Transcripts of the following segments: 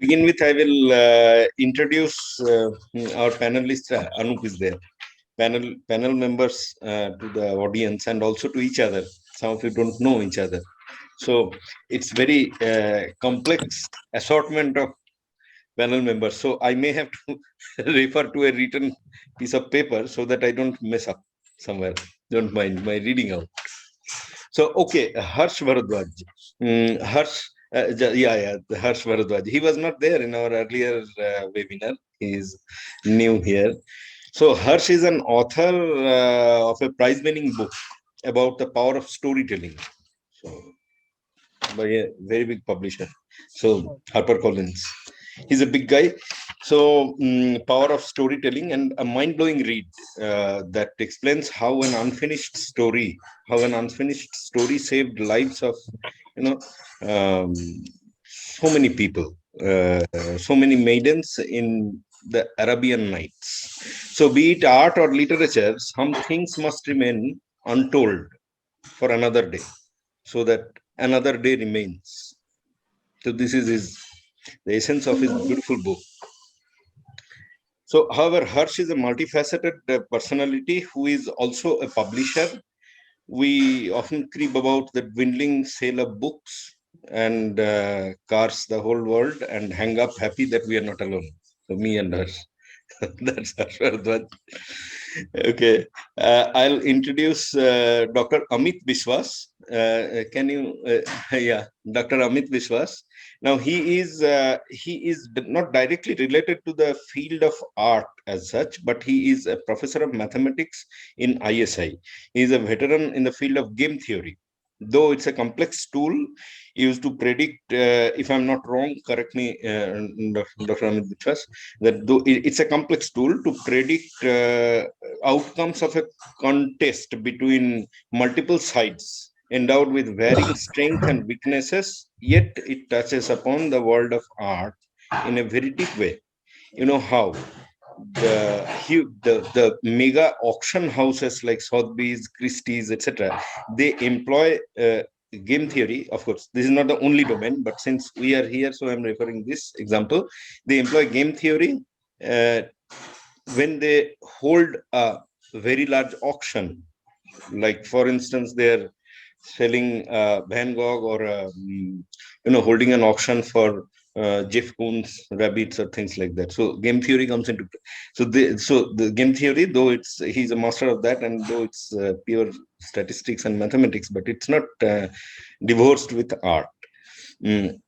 begin with, I will introduce our panelists. Anup is there. Panel members to the audience and also to each other. Some of you don't know each other, so it's very complex assortment of panel members. So I may have to refer to a written piece of paper so that I don't mess up somewhere. Don't mind my reading out. So, okay, Harsh Bharadwaj. Harsh, Harsh Bharadwaj. He was not there in our earlier webinar. He is new here. So, Harsh is an author of a prize-winning book about the power of storytelling. So, by a very big publisher. So, HarperCollins. He's a big guy. So, power of storytelling, and a mind-blowing read that explains how an unfinished story saved lives of, you know, um, so many people, so many maidens in the Arabian Nights. So, be it art or literature, some things must remain untold for another day, so that another day remains. So, this is the essence of his beautiful book. So, however, Harsh is a multifaceted personality who is also a publisher. We often crib about the dwindling sale of books and cars the whole world and hang up happy that we are not alone. So, me and Harsh. That's Harsh Bharadwaj. Okay. I'll introduce Dr. Amit Biswas. Can you, yeah, Dr. Amit Biswas. Now he is not directly related to the field of art as such, but he is a professor of mathematics in ISI. He is a veteran in the field of game theory. Though it's a complex tool used to predict, if I'm not wrong, correct me, Dr. Amit Biswas, that though it's a complex tool to predict outcomes of a contest between multiple sides endowed with varying strengths and weaknesses, yet it touches upon the world of art in a very deep way. You know how the mega auction houses like Sotheby's, Christie's, etc. They employ game theory. Of course, this is not the only domain, but since we are here, so I'm referring this example. They employ game theory uh, when they hold a very large auction. Like for instance, they're selling Van Gogh or holding an auction for Jeff Koons rabbits or things like that. So game theory comes into play. So the game theory, though he's a master of that, and though it's pure statistics and mathematics, but it's not divorced with art. Mm.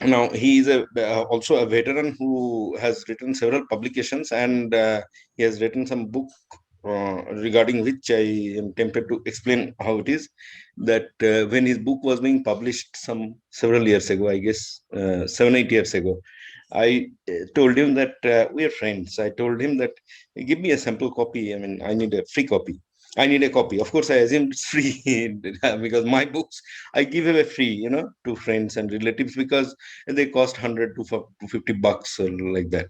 Now he is also a veteran who has written several publications, and he has written some book regarding which I am tempted to explain how it is that when his book was being published some several years ago, I guess 7 8 years ago, I told him that we are friends. I told him that give me a sample copy. I mean, I need a free copy. I need a copy. Of course, I assumed it's free because my books I give away free, to friends and relatives because they cost 100 to 50 bucks or like that.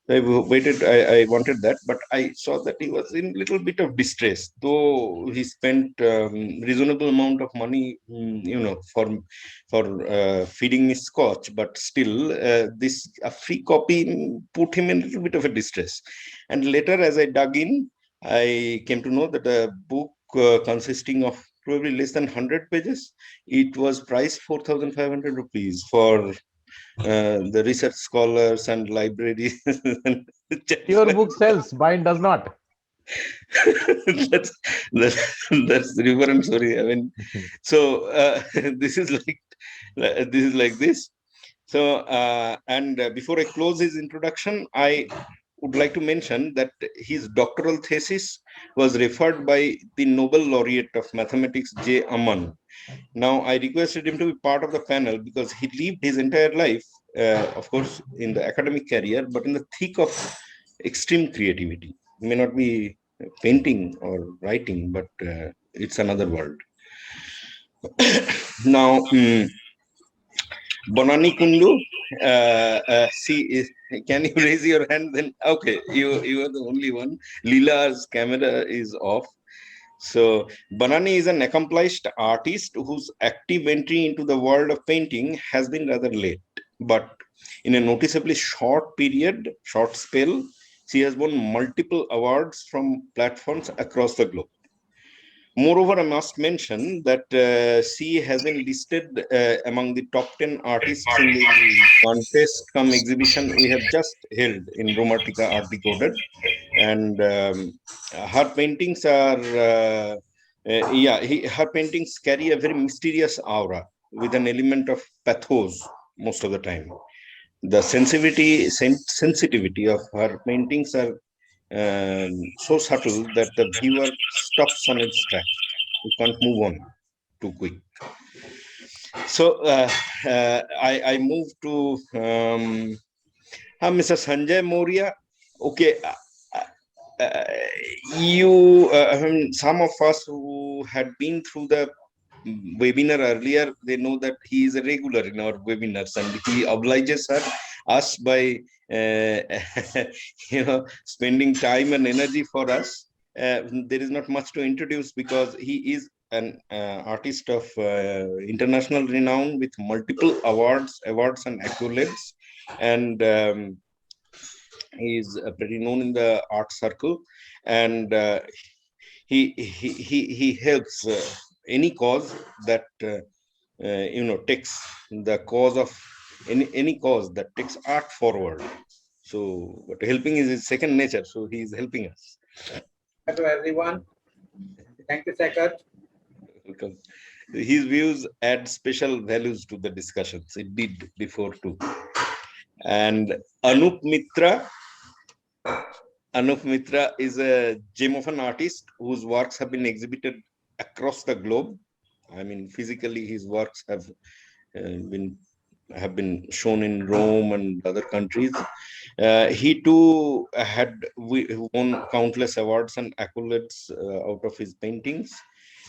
I waited. I wanted that, but I saw that he was in a little bit of distress. Though he spent reasonable amount of money, for feeding me scotch, but still, this a free copy put him in a little bit of a distress. And later, as I dug in, I came to know that a book consisting of probably less than 100 pages, it was priced 4,500 rupees for the research scholars and libraries. Your book sells, mine does not. that's, that's the different story. I mean, so this is like this. So and before I close his introduction, I would like to mention that his doctoral thesis was referred by the Nobel laureate of mathematics J. Aman. Now, I requested him to be part of the panel because he lived his entire life, of course, in the academic career, but in the thick of extreme creativity. It may not be painting or writing, but it's another world. Now, Bonani Kundu, can you raise your hand? Then okay, you are the only one. Leela's camera is off. So Banani is an accomplished artist whose active entry into the world of painting has been rather late. but in a noticeably short spell, she has won multiple awards from platforms across the globe. Moreover, I must mention that she has been listed among the top 10 artists in the contest come exhibition we have just held in Romantica Art Decoded. And her paintings are, her paintings carry a very mysterious aura with an element of pathos most of the time. The sensitivity of her paintings are so subtle that the viewer stops on its track. You can't move on too quick. So I move to Mr. Sanjay Moria. Okay, uh, some of us who had been through the webinar earlier, they know that he is a regular in our webinars, and he obliges us by spending time and energy for us. There is not much to introduce because he is an artist of international renown with multiple awards and accolades, and he is pretty known in the art circle, and he helps any cause that takes the cause of any cause that takes art forward. So, but helping is his second nature. So he is helping us. Hello everyone. Thank you, Sekar. Welcome. His views add special values to the discussions. It did before too. And Anup Mitra. Anup Mitra is a gem of an artist whose works have been exhibited across the globe. I mean, physically, his works been have been shown in Rome and other countries. He too had won countless awards and accolades out of his paintings.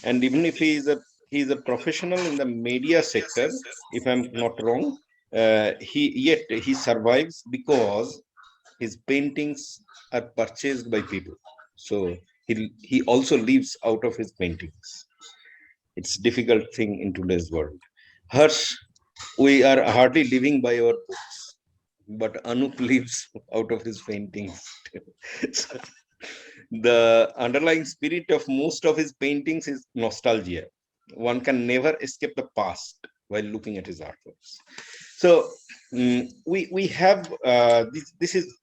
And even if he is a professional in the media sector, if I'm not wrong, he survives because his paintings are purchased by people. So he also lives out of his paintings. It's a difficult thing in today's world. Harsh, we are hardly living by our books, but Anup lives out of his paintings. So, the underlying spirit of most of his paintings is nostalgia. One can never escape the past while looking at his artworks. So we have this is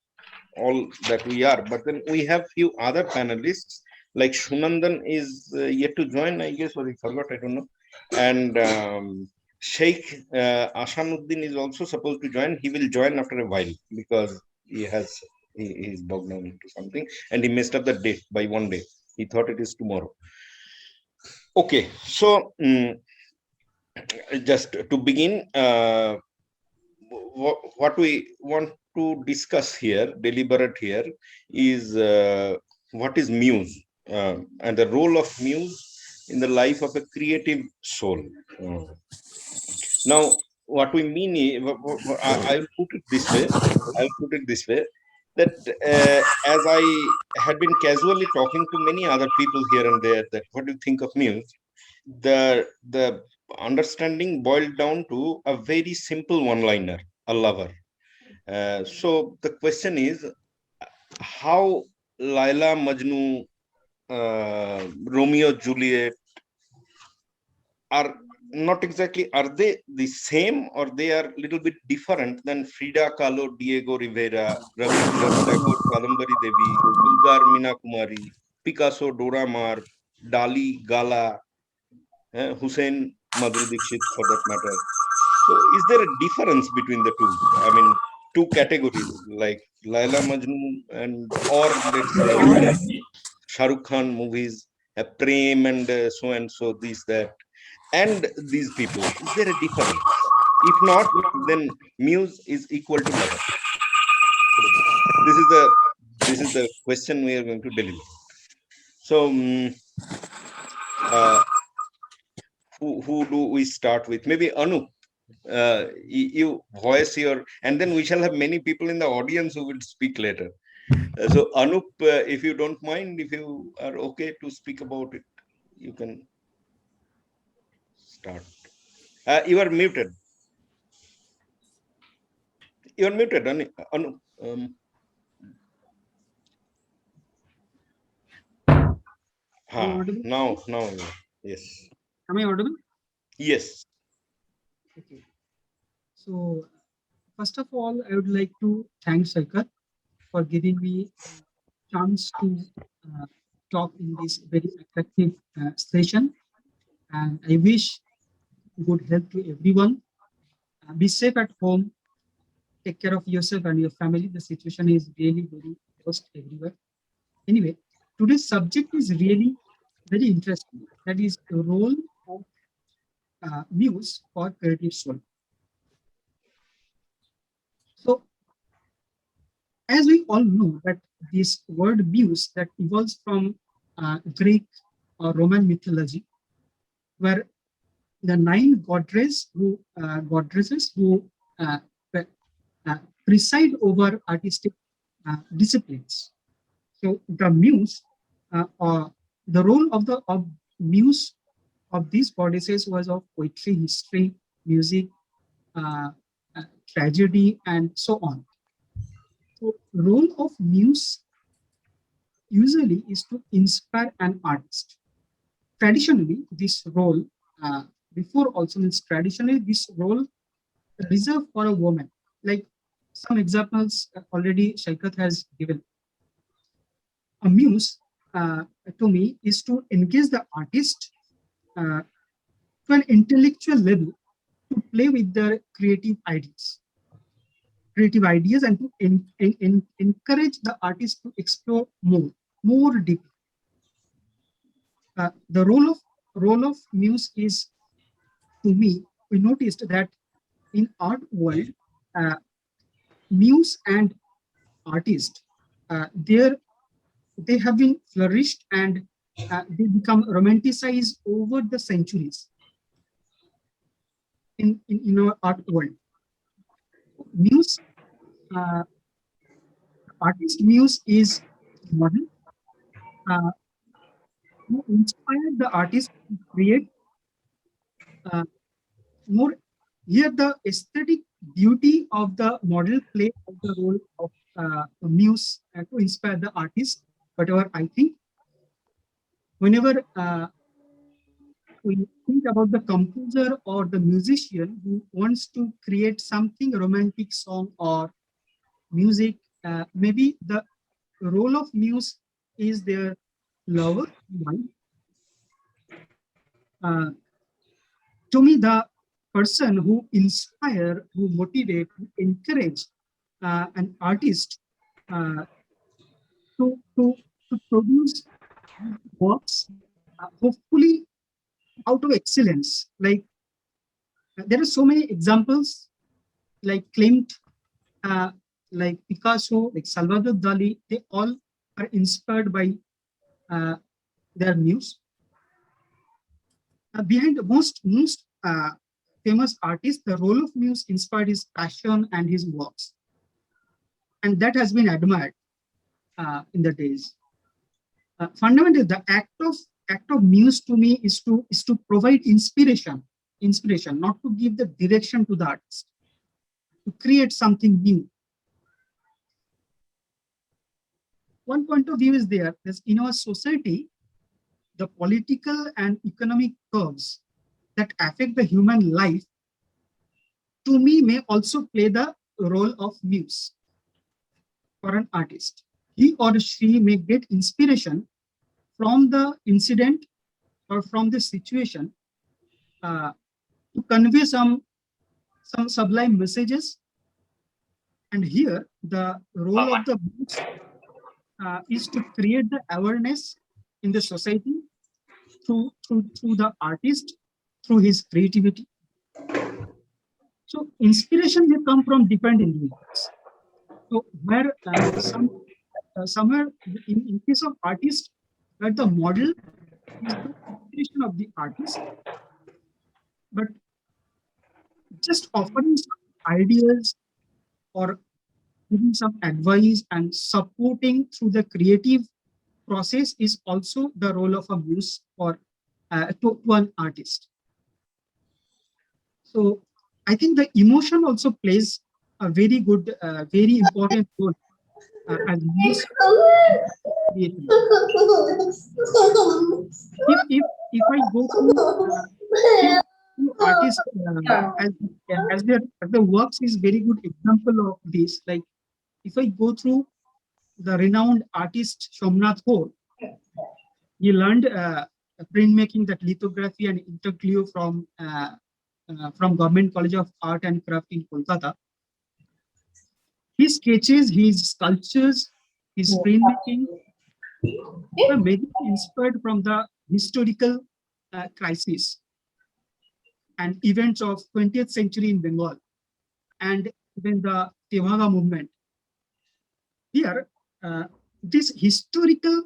all that we are, but then we have few other panelists like Shunandan is yet to join, I guess, or he forgot, I don't know. And Sheikh Ashanuddin is also supposed to join. He will join after a while because he is bogged down into something and he messed up the date by one day. He thought it is tomorrow. Okay, so just to begin, what we want to discuss here, deliberate here, is what is Muse and the role of Muse in the life of a creative soul. Now, what we mean is, I will put it this way. I will put it this way that as I had been casually talking to many other people here and there, that what do you think of Muse? The understanding boiled down to a very simple one-liner: a lover. So the question is, how Laila Majnu, Romeo Juliet are not exactly, are they the same, or they are a little bit different than Frida Kahlo, Diego Rivera, Rabindranath Tagore, Kadambari Devi, Gulzar Meena Kumari, Picasso, Dora Maar, Dali, Gala, Hussein Madhur Dixit, for that matter. So, is there a difference between the two? I mean, two categories like Laila Majnu or let's say Shah Rukh Khan movies, Prem and so, this, that, and these people. Is there a difference? If not, then Muse is equal to lover. So, this is the question we are going to deliver. So, who do we start with? Maybe Anu. You voice your, and then we shall have many people in the audience who will speak later. So Anup, if you don't mind, if you are okay to speak about it, you can start. You are muted. You're muted. Am I audible? Now, yes. Am I audible? Yes. Okay. So, first of all, I would like to thank Sarkar for giving me a chance to uh, talk in this very attractive session. And I wish good health to everyone. Be safe at home. Take care of yourself and your family. The situation is really very worst everywhere. Anyway, today's subject is really very interesting. That is the role of Muse for creative soul. So, as we all know that this word Muse that evolves from Greek or Roman mythology, where the nine goddesses who uh, pre- preside over artistic disciplines. So the muse, or the role of the of muse of these goddesses was of poetry, history, music, uh, tragedy, and so on. So role of muse usually is to inspire an artist. Traditionally, this role, before also means traditionally, this role reserved for a woman. Like some examples already Shaikat has given. A muse, to me, is to engage the artist to an intellectual level to play with their creative ideas, and to encourage the artist to explore more deeply. The role of muse is, to me, we noticed that in art world, uh, muse and artist, they have been flourished, and they become romanticized over the centuries in our art world. Muse, uh, artist muse is model uh, who inspired the artist to create uh, more. Here, the aesthetic beauty of the model play out the role of muse to inspire the artist. Whatever I think, whenever we think about the composer or the musician who wants to create something romantic song or music, maybe the role of muse is their lover mind. Uh, to me, the person who inspire, who motivate, who encourage an artist uh, to produce works, hopefully out of excellence. Like there are so many examples, like Klimt, uh, like Picasso, like Salvador Dali. They all are inspired by uh, their muse. Behind most famous artists, the role of muse inspired his passion and his works, and that has been admired in the days. Fundamentally, the act of muse to me is to provide inspiration, not to give the direction to the artist, to create something new. One point of view is there. There's, in our society, the political and economic curves that affect the human life, to me, may also play the role of muse for an artist. He or she may get inspiration from the incident or from the situation uh, to convey some sublime messages. And here, the role of the muse is to create the awareness in the society through the artist, through his creativity. So inspiration will come from different individuals. So where somewhere in case of artist, where the model is the inspiration of the artist, but just offering some ideas or giving some advice and supporting through the creative process is also the role of a muse or to an artist. So I think the emotion also plays a very good, very important role as Muse creativity. If I go through few artists as the works is very good example of this. Like if I go through the renowned artist Somnath Kaur, he learned printmaking, that lithography and interglue from Government College of Art and Craft in Kolkata. His sketches, his sculptures, his printmaking were very inspired from the historical crisis and events of 20th century in Bengal and even the Tevaga movement. Here, these historical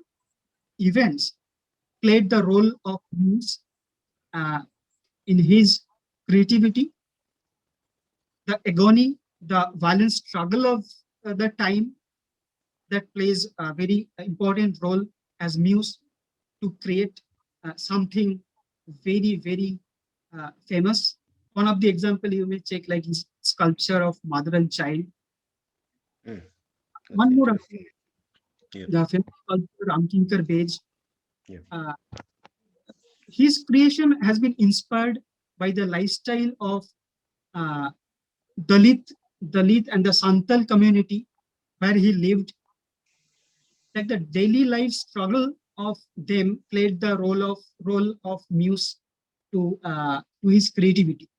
events played the role of Muse in his creativity, the agony, the violent struggle of the time that plays a very important role as Muse to create something very, very famous. One of the example you may check like his sculpture of mother and child. One more, the famous sculpture Ramkinkar Bej. His creation has been inspired by the lifestyle of Dalit and the Santal community where he lived. Like the daily life struggle of them played the role of Muse to his creativity.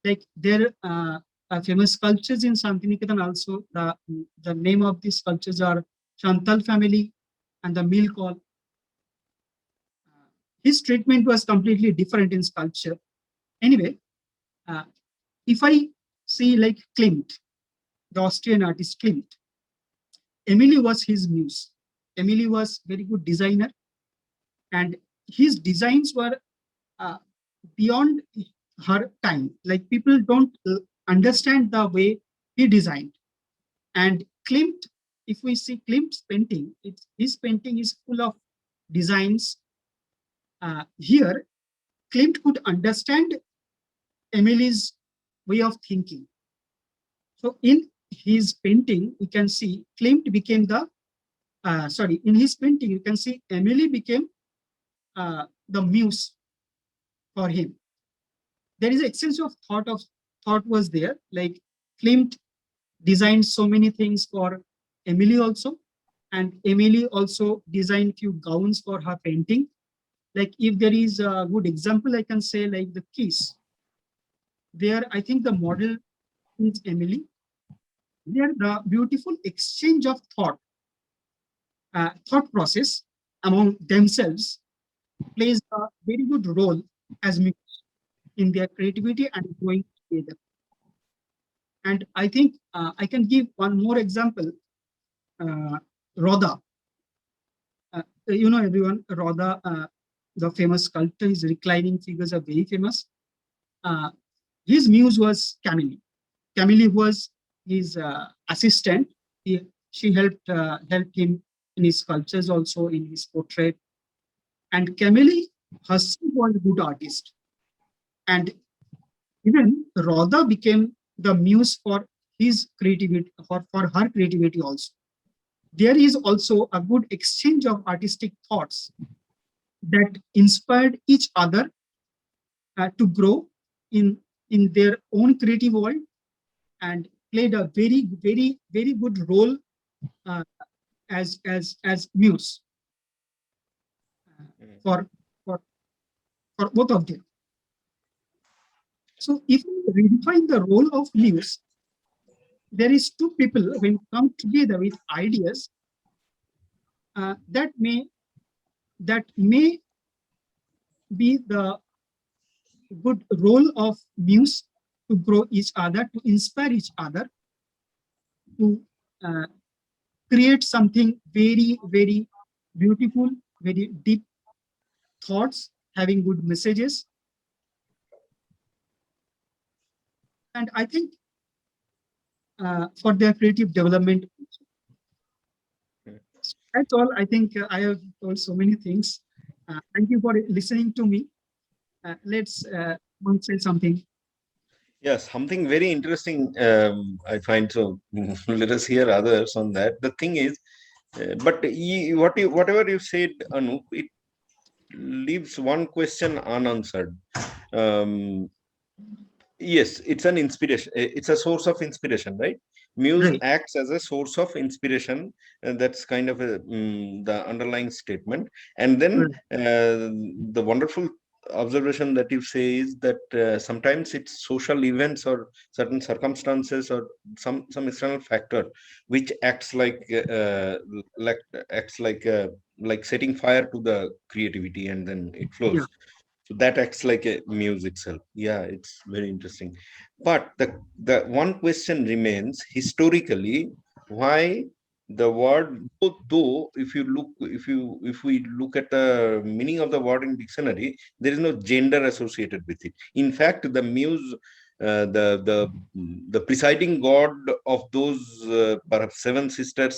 Like there are famous sculptures in Santiniketan also. The name of these sculptures are Chantal family and the Milk Hall. His treatment was completely different in sculpture. Anyway, if I see like Klimt, the Austrian artist Klimt, Emily was his muse. Emily was very good designer, and his designs were beyond her time. Like people don't understand the way he designed. And Klimt, if we see Klimt's painting, his painting is full of designs. Here, Klimt could understand Emily's way of thinking. So in his painting, we can see Klimt became the, in his painting, you can see Emily became the muse for him. There is an exchange of thought was there. Like Klimt designed so many things for Emily also, and Emily also designed few gowns for her painting. Like if there is a good example, I can say like the Kiss. There, I think the model is Emily. There, the beautiful exchange of thought process among themselves plays a very good role as muse in their creativity and going together. And I think I can give one more example. Rodha. You know, everyone, Rodha, the famous sculptor, his reclining figures are very famous. His muse was Camille. Camille was his assistant. She helped him in his sculptures, also in his portrait. And Camille herself was a good artist. And even Rodha became the muse for his creativity, for her creativity also. There is also a good exchange of artistic thoughts that inspired each other to grow in their own creative world and played a very, very, very good role as muse for both of them. So if we redefine the role of muse, there is two people when come together with ideas that may be the good role of muse to grow each other, to inspire each other, to create something very, very beautiful, very deep thoughts, having good messages. And I think for their creative development. So that's all. I think I have told so many things. Thank you for listening to me. Let's say something. Yeah, something very interesting I find. So let us hear others on that. The thing is, but whatever you said, Anup, it leaves one question unanswered. Um, yes, it's an inspiration. It's a source of inspiration, right? Muse Right. acts as a source of inspiration, and that's kind of the underlying statement. And then Right. the wonderful observation that you say is that sometimes it's social events or certain circumstances or some external factor which like acts like setting fire to the creativity, and then it Yeah. flows. So that acts like a muse itself. Yeah, it's very interesting. But the one question remains historically, why the word, though if we look at the meaning of the word in dictionary, there is no gender associated with it. In fact, the muse, the presiding god of those perhaps seven sisters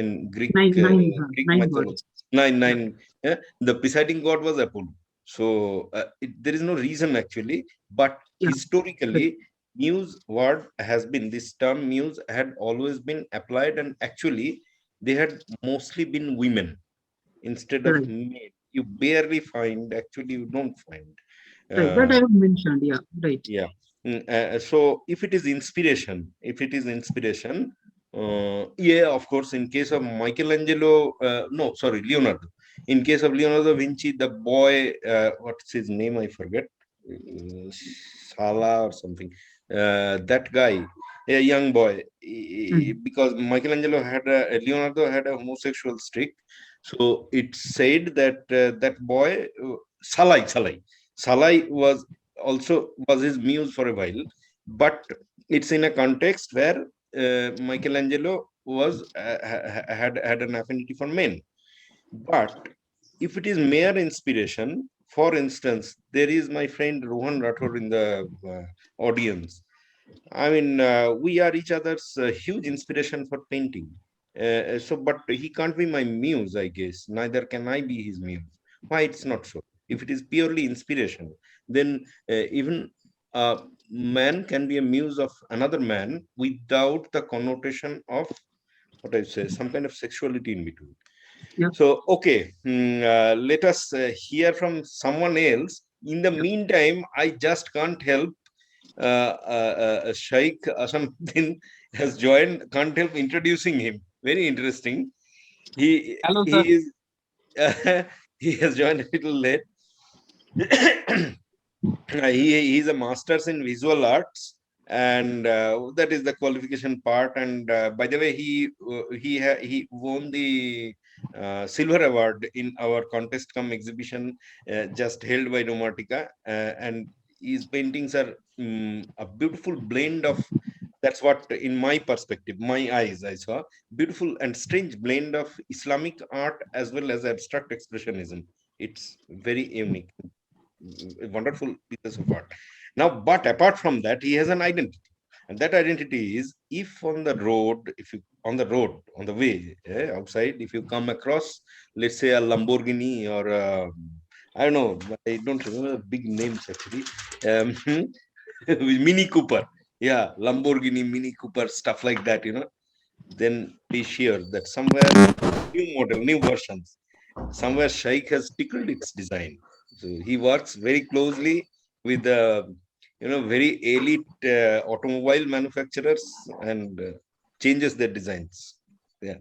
in Greek Nine mythology, words. Yeah. nine, the presiding god was Apollo. So there is no reason actually, but Yeah. Right. historically, muse word has been, this term muse had always been applied, and actually they had mostly been women instead of Right. men. You barely find, actually, you don't find. Right. That I Uh, have mentioned. Yeah. Right. yeah. So if it is inspiration, yeah, of course, in case of Michelangelo, no, sorry, Leonardo. In case of Leonardo da Vinci, the boy, what's his name? I forget. Sala or something. That guy, a young boy, Mm. because Leonardo had a homosexual streak. So it said that that boy, Salai was his muse for a while, but it's in a context where Michelangelo had an affinity for men. But if it is mere inspiration, for instance, there is my friend Rohan Rathod in the audience. I mean, we are each other's huge inspiration for painting. But he can't be my muse, I guess. Neither can I be his muse. Why it's not so? If it is purely inspiration, then even a man can be a muse of another man without the connotation of, what I say, some kind of sexuality in between. Yeah. So, okay, let us hear from someone else. In the Yeah. meantime, I just can't help. Shaikh Asamuddin has joined. Can't help introducing him. Very interesting. Hello, He sir. is he has joined a little late. He's a master's in visual arts, and that is the qualification part. And by the way, he won the silver award in our contest come exhibition just held by Nomatica, and his paintings are a beautiful blend of, that's what in my perspective, my eyes, I saw beautiful and strange blend of Islamic art as well as abstract expressionism. It's very unique, wonderful pieces of art. Now, but apart from that, he has an identity, and that identity is, if on the road, if you on the way, outside, if you come across, let's say, a Lamborghini or I don't know, I don't remember the big names actually. Mini Cooper, yeah, Lamborghini, Mini Cooper, stuff like that, then be sure that somewhere new model, new versions, somewhere Shaikh has tickled its design. So he works very closely with very elite automobile manufacturers, and changes their designs. Yeah.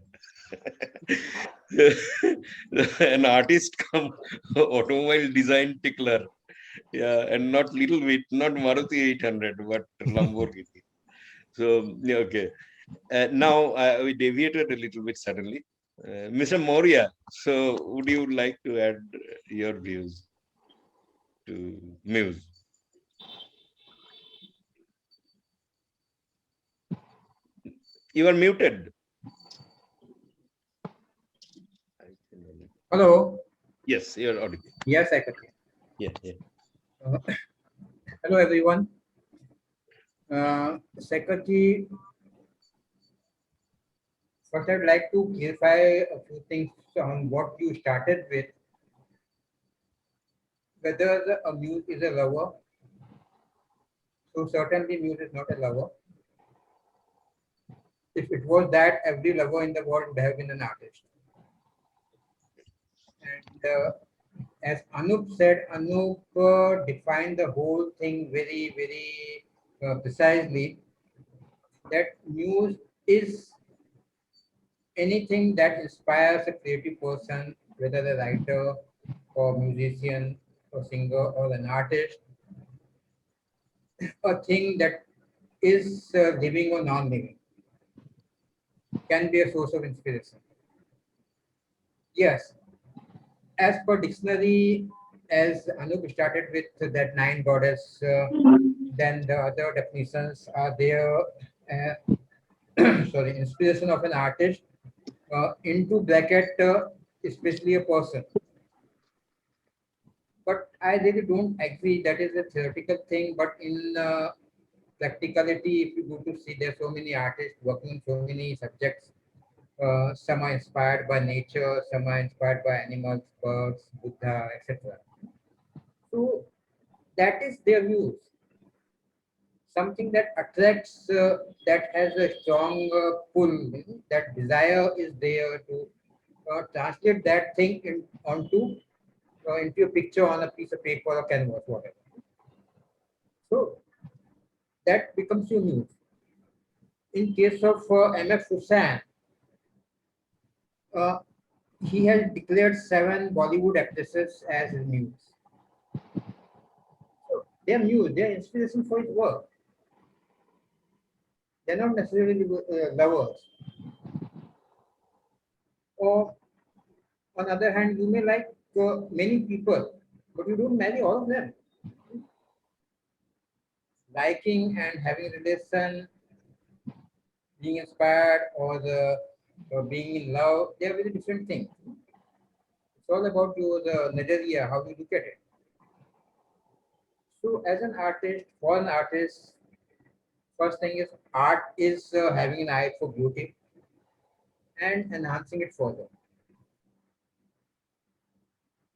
An artist come automobile design tickler. Yeah, and not little bit, not Maruti 800, but Lamborghini. So, yeah, okay. Now we deviated a little bit suddenly. Mr. Moria, so would you like to add your views to Muse? You are muted. Hello. Yes, you're audible. Yes, Secretary. Yeah, yeah. Uh, hello, everyone. Secretary, first I'd like to clarify a few things on what you started with. Whether a muse is a lover. So certainly Muse is not a lover. If it was that, every lover in the world would have been an artist. And as Anup said, Anup defined the whole thing very, very precisely, that Muse is anything that inspires a creative person, whether a writer or musician or singer or an artist, a thing that is living or non-living, can be a source of inspiration. Yes, as per dictionary, as Anup started with that nine goddess, then the other definitions are there. Sorry, inspiration of an artist, into bracket, especially a person. But I really don't agree that is a theoretical thing. But in practicality, if you go to see, there are so many artists working on so many subjects. Some are inspired by nature, some are inspired by animals, birds, Buddha, etc. So that is their views. Something that attracts, that has a strong pull, that desire is there to translate that thing into a picture on a piece of paper or canvas, whatever. So that becomes your muse. In case of M.F. Hussain, uh, he has declared 7 Bollywood actresses as his muse. So they are muse, they are inspiration for his work. They're not necessarily lovers. Or on the other hand, you may like many people, but you don't marry all of them. Liking and having a relation, being inspired, or being in love, they are very different things. It's all about your the nazariya, how you look at it. So, as an artist, for an artist, first thing is art is having an eye for beauty and enhancing it further.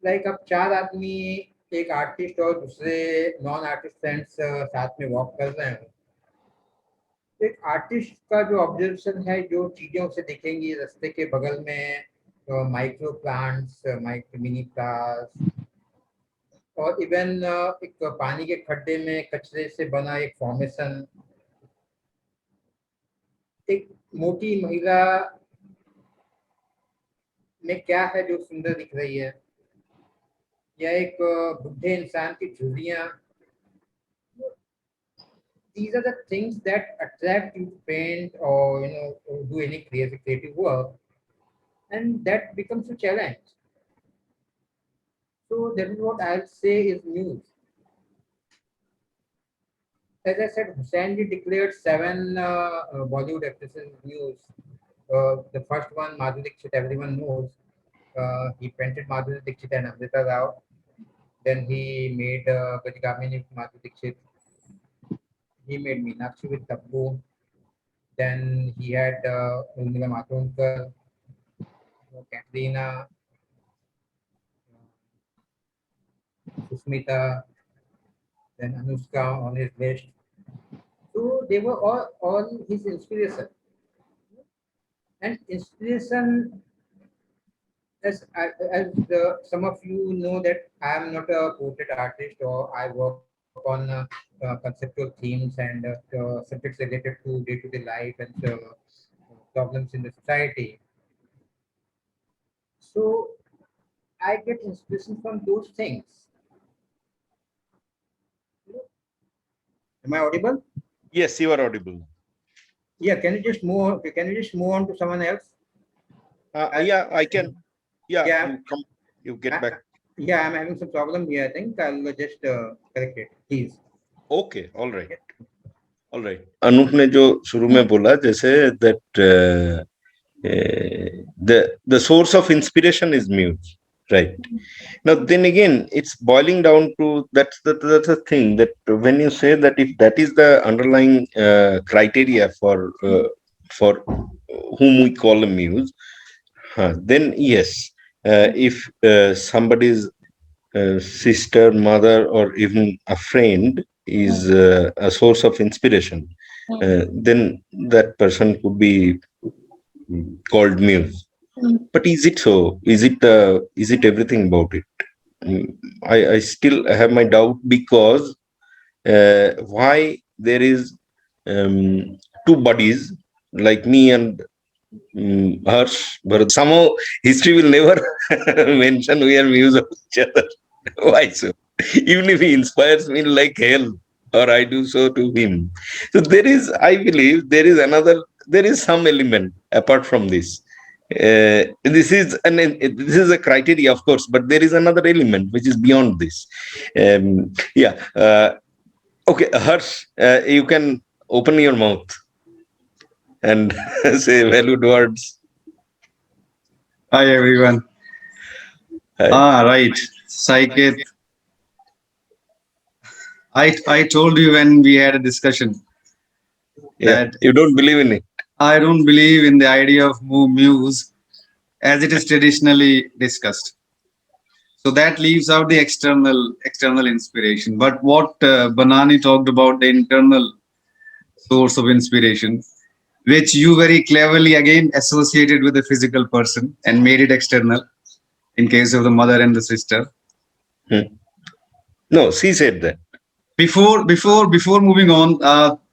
Like अब चार आदमी, एक artist और दूसरे non artist friends साथ में walk कर रहे हैं, तो एक आर्टिस्ट का जो ऑब्जर्वेशन है, जो चीजें उसे दिखेंगी रास्ते के बगल में, micro plants, micro mini plants, और इवन एक पानी के खड्डे में कचरे से बना एक फॉर्मेशन, एक मोटी महिला में क्या है जो सुंदर दिख रही है, या एक बुढ़े इंसान की झुर्रियां. These are the things that attract you to paint or or do any creative work, and that becomes a challenge. So that is what I'll say is muse. As I said, Hussainji declared 7 Bollywood actresses muse. The first one, Madhuri Dixit, everyone knows. He painted Madhuri Dixit and Amrita Rao. Then he made Gajgamini with Madhuri Dixit. He made Meenakshi with Taboo. Then he had Urmila Matondkar, Katrina, Susmita, then Anushka on his list. So they were all his inspiration. And inspiration, some of you know that I am not a portrait artist, or I work on conceptual themes and subjects related to day-to-day life and problems in the society. So I get inspiration from those things. Am I audible? Yes, you are audible. Yeah, can you just move? Can you just move on to someone else? Yeah, I can. Yeah, Yeah. you come. You get back. Yeah, I'm having some problem here. I think I'll just correct it, please. Okay, all right. All right. Anoop ने जो शुरू में बोला जैसे that the source of inspiration is muse, right? Now then again, it's boiling down to that's the thing, that when you say that if that is the underlying criteria for whom we call a muse, then yes, if somebody's sister, mother, or even a friend is a source of inspiration, then that person could be called muse. But is it so? Is it everything about it? I still have my doubt, because why there is two bodies like me and Harsh, but somehow history will never mention we are muse of each other. Why so? Even if he inspires me like hell, or I do so to him. So there is, I believe, there is some element apart from this. This is a criteria, of course, but there is another element which is beyond this. Yeah. Okay, Harsh, you can open your mouth and say valued words. Hi everyone. Hi. Right. Psychic. I told you when we had a discussion Yeah, that you don't believe in it. I don't believe in the idea of muse as it is traditionally discussed. So that leaves out the external inspiration. But what Banani talked about, the internal source of inspiration, which you very cleverly again associated with the physical person and made it external in case of the mother and the sister. Hmm. No, she said that. Before moving on,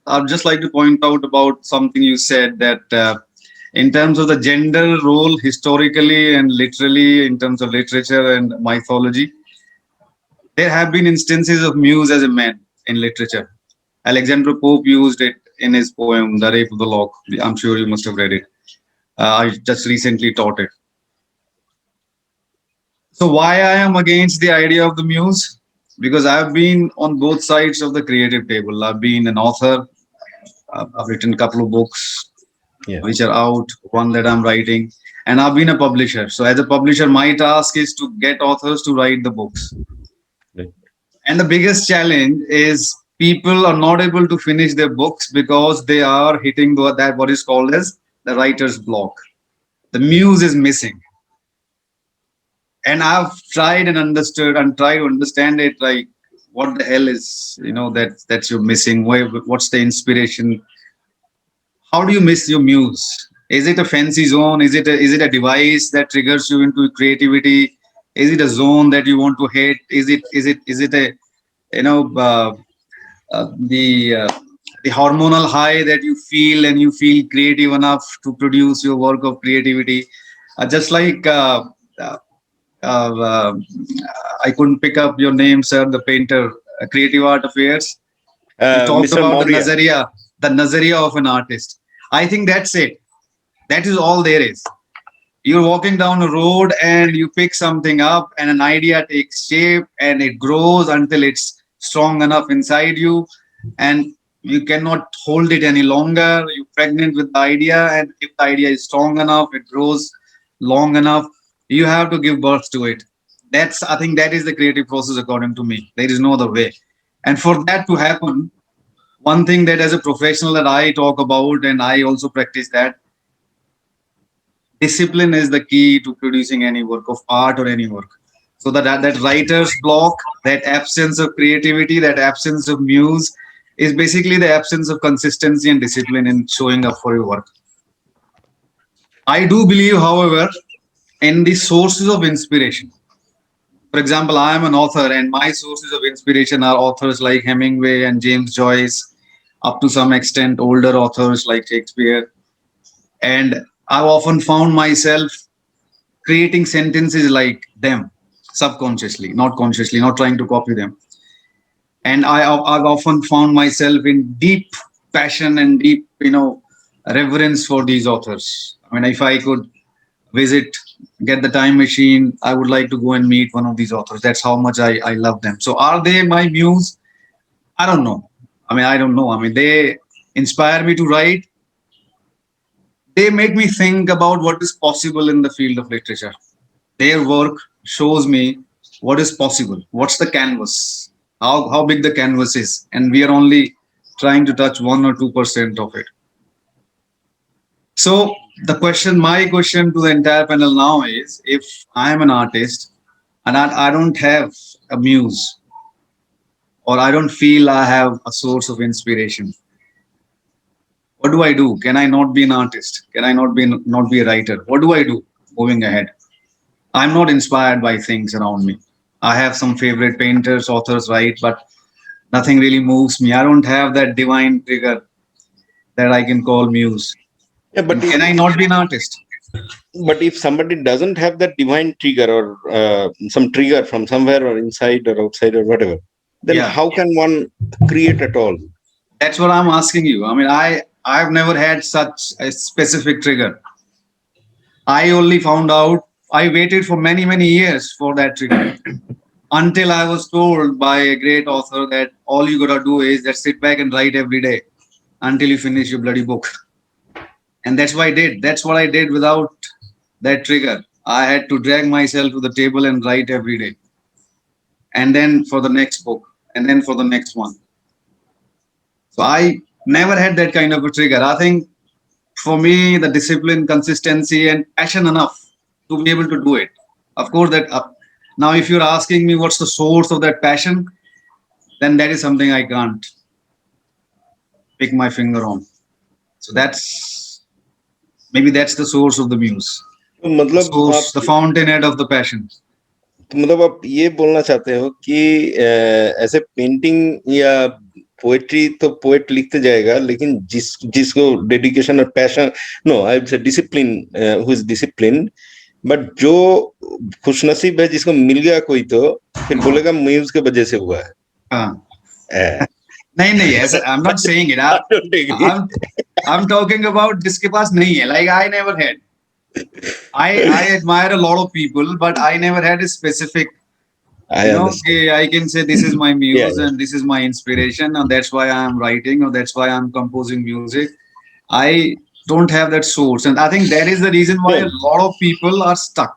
I'd just like to point out about something you said that in terms of the gender role historically and literally in terms of literature and mythology, there have been instances of muse as a man in literature. Alexander Pope used it in his poem The Rape of the Lock. I'm sure you must have read it. I just recently taught it. So why I am against the idea of the muse? Because I've been on both sides of the creative table. I've been an author. I've written a couple of books Yeah. which are out, one that I'm writing, and I've been a publisher. So as a publisher, my task is to get authors to write the books. Right. And the biggest challenge is people are not able to finish their books because they are hitting that what is called as the writer's block. The muse is missing. And I've tried and understood and tried to understand it, like what the hell is, that you're missing. What's the inspiration? How do you miss your muse? Is it a fancy zone? Is it a device that triggers you into creativity? Is it a zone that you want to hit? Is it a you know uh, the uh, the hormonal high that you feel and you feel creative enough to produce your work of creativity? Just like uh, uh, I couldn't pick up your name, sir, the painter, Creative Art Affairs. You talked Mr. about Maurya. the Nazaria of an artist. I think that's it. That is all there is. You're walking down a road and you pick something up, and an idea takes shape and it grows until it's strong enough inside you, and you cannot hold it any longer. You're pregnant with the idea, and if the idea is strong enough, it grows long enough, you have to give birth to it. I think that is the creative process, according to me. There is no other way. And for that to happen, one thing that as a professional that I talk about and I also practice that discipline is the key to producing any work of art or any work. So that writer's block, that absence of creativity, that absence of muse is basically the absence of consistency and discipline in showing up for your work. I do believe, however, in the sources of inspiration. For example, I am an author and my sources of inspiration are authors like Hemingway and James Joyce, up to some extent older authors like Shakespeare. And I've often found myself creating sentences like them subconsciously, not consciously, not trying to copy them. And I've often found myself in deep passion and deep, reverence for these authors. I mean, if I could visit, get the time machine, I would like to go and meet one of these authors. That's how much I love them. So are they my muse? I don't know. I don't know. They inspire me to write. They make me think about what is possible in the field of literature. Their work shows me what is possible. What's the canvas? How big the canvas is, and we are only trying to touch 1 or 2% of it. So my question to the entire panel now is: if I am an artist and I don't have a muse, or I don't feel I have a source of inspiration, what do I do? Can I not be an artist? Can I not be a writer? What do I do moving ahead? I'm not inspired by things around me. I have some favorite painters, authors, right? But nothing really moves me. I don't have that divine trigger that I can call muse. Yeah, And can I not be an artist? but if somebody doesn't have that divine trigger, or some trigger from somewhere, or inside or outside or whatever, then Yeah, how can one create at all? that's what I'm asking you. I mean, I've never had such a specific trigger. I only found out. I waited for many years for that trigger until I was told by a great author that all you gotta do is just sit back and write every day until you finish your bloody book. And that's what I did. That's what I did without that trigger. I had to drag myself to the table and write every day. And then for the next book, and then for the next one. So I never had that kind of a trigger. I think for me, the discipline, consistency, and passion enough to be able to do it. Of course, that now if you're asking me what's the source of that passion, then that is something I can't pick my finger on. So that's the source of the muse, तो the मतलब आप source, the fountainhead of the passion. तो मतलब आप ये बोलना चाहते हो कि ऐसे पेंटिंग या पोएट्री तो पोएट लिखते जाएगा, लेकिन जिसको डेडिकेशन और पैशन, नो आई से discipline, who is discipline, but जो खुशनसीब है जिसको मिल गया कोई, तो फिर बोलेगा म्यूज के वजह से हुआ है. हाँ. नहीं ऐसा I'm not saying it. I'm talking about जिसके पास नहीं है. Like I never had. I admire a lot of people, but I never had a specific. Okay, I can say this is my muse and this is my inspiration, and that's why I'm writing, or that's why I'm composing music. I don't have that source, and I think that is the reason why a lot of people are stuck.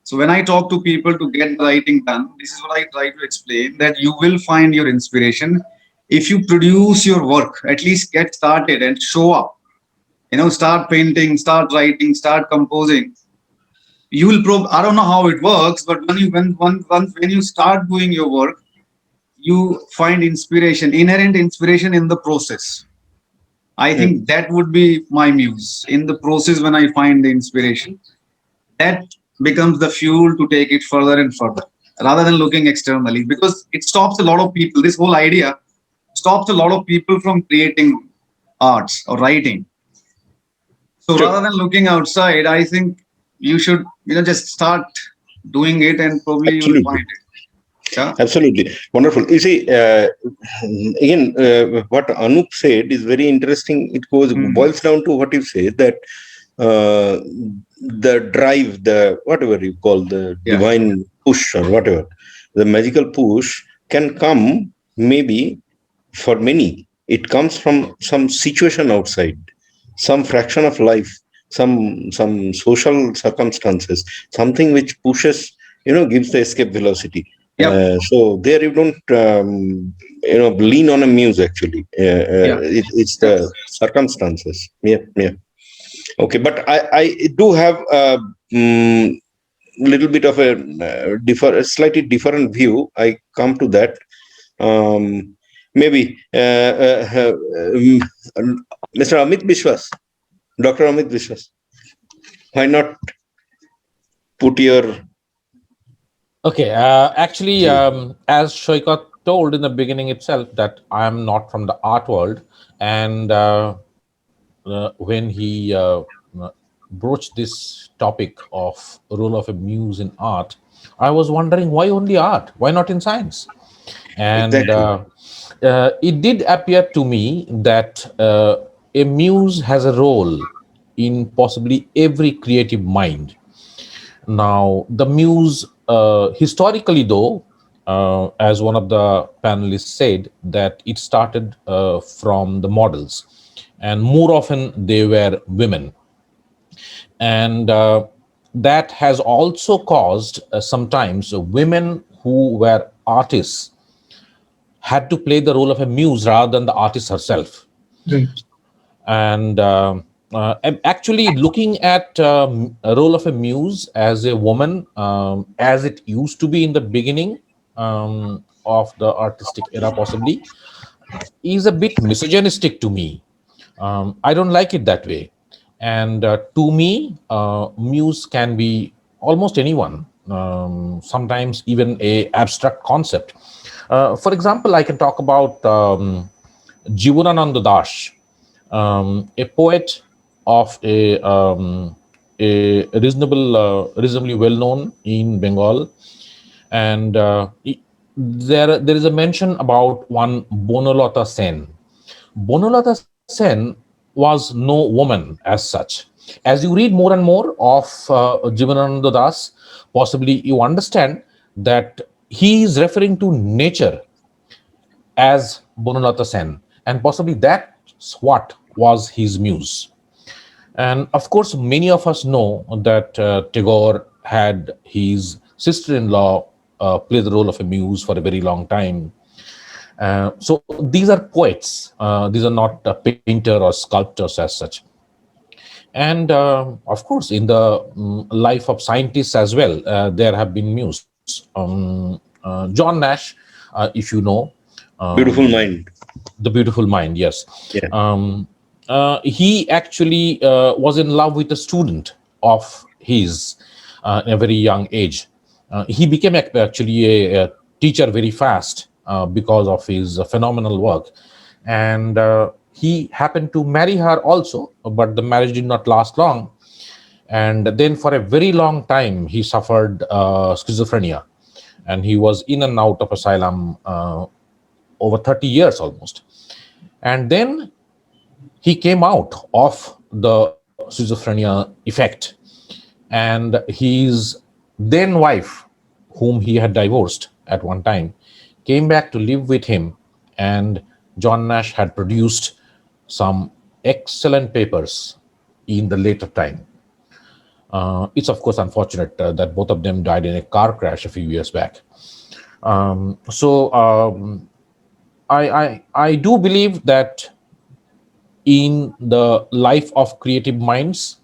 So when I talk to people to get the writing done, this is what I try to explain, that you will find your inspiration if you produce your work. At least get started and show up. Start painting, start writing, start composing. You will I don't know how it works, but when you start doing your work, you find inherent inspiration in the process. I think that would be my muse. In the process, when I find the inspiration, that becomes the fuel to take it further and further, rather than looking externally, because it stops a lot of people. This whole idea stops a lot of people from creating arts or writing. So rather than looking outside, I think you should, just start doing it, and probably you will find it. Yeah? Absolutely. Wonderful. You see, again, what Anup said is very interesting. It boils down to what you say, that the drive, the whatever you call the divine push or whatever, the magical push can come, maybe for many, it comes from some situation outside, some fraction of life, some social circumstances, something which pushes, gives the escape velocity. So there you don't, lean on a muse actually. It's the circumstances. Yeah. Okay, but I do have a little bit of a slightly different view. I come to that. Maybe Mr. Amit Biswas, Dr. Amit Biswas, why not put your... Okay, actually, as Shoikat told in the beginning itself, that I am not from the art world, and when he broached this topic of role of a muse in art, I was wondering, why only art? Why not in science? And it did appear to me that a muse has a role in possibly every creative mind. Now, the muse, historically though, as one of the panelists said, that it started from the models, and more often they were women. And that has also caused sometimes women who were artists had to play the role of a muse rather than the artist herself. Right. And actually looking at a role of a muse as a woman, as it used to be in the beginning of the artistic era possibly is a bit misogynistic to me. I don't like it that way. And to me, muse can be almost anyone, sometimes even a abstract concept. For example, I can talk about Jivanananda Das, a poet of a reasonably well known in Bengal, and there is a mention about one Bonalata Sen. Bonalata Sen was no woman as such. As you read more and more of Jivanananda Das, possibly you understand that he is referring to nature as Bonalata Sen, and possibly that's what was his muse. And of course, many of us know that Tagore had his sister-in-law play the role of a muse for a very long time. So these are poets. These are not a painter or sculptors as such. And of course, in the life of scientists as well, there have been muse. John Nash, if you know, Beautiful um, mind. the beautiful mind, yes. Yeah. He actually was in love with a student of his in a very young age. He became actually a teacher very fast because of his phenomenal work. And he happened to marry her also, but the marriage did not last long. And then for a very long time, he suffered schizophrenia. And he was in and out of asylum over 30 years almost. And then he came out of the schizophrenia effect, and his then wife, whom he had divorced at one time, came back to live with him, and John Nash had produced some excellent papers in the later time. It's of course unfortunate that both of them died in a car crash a few years back. I do believe that in the life of creative minds,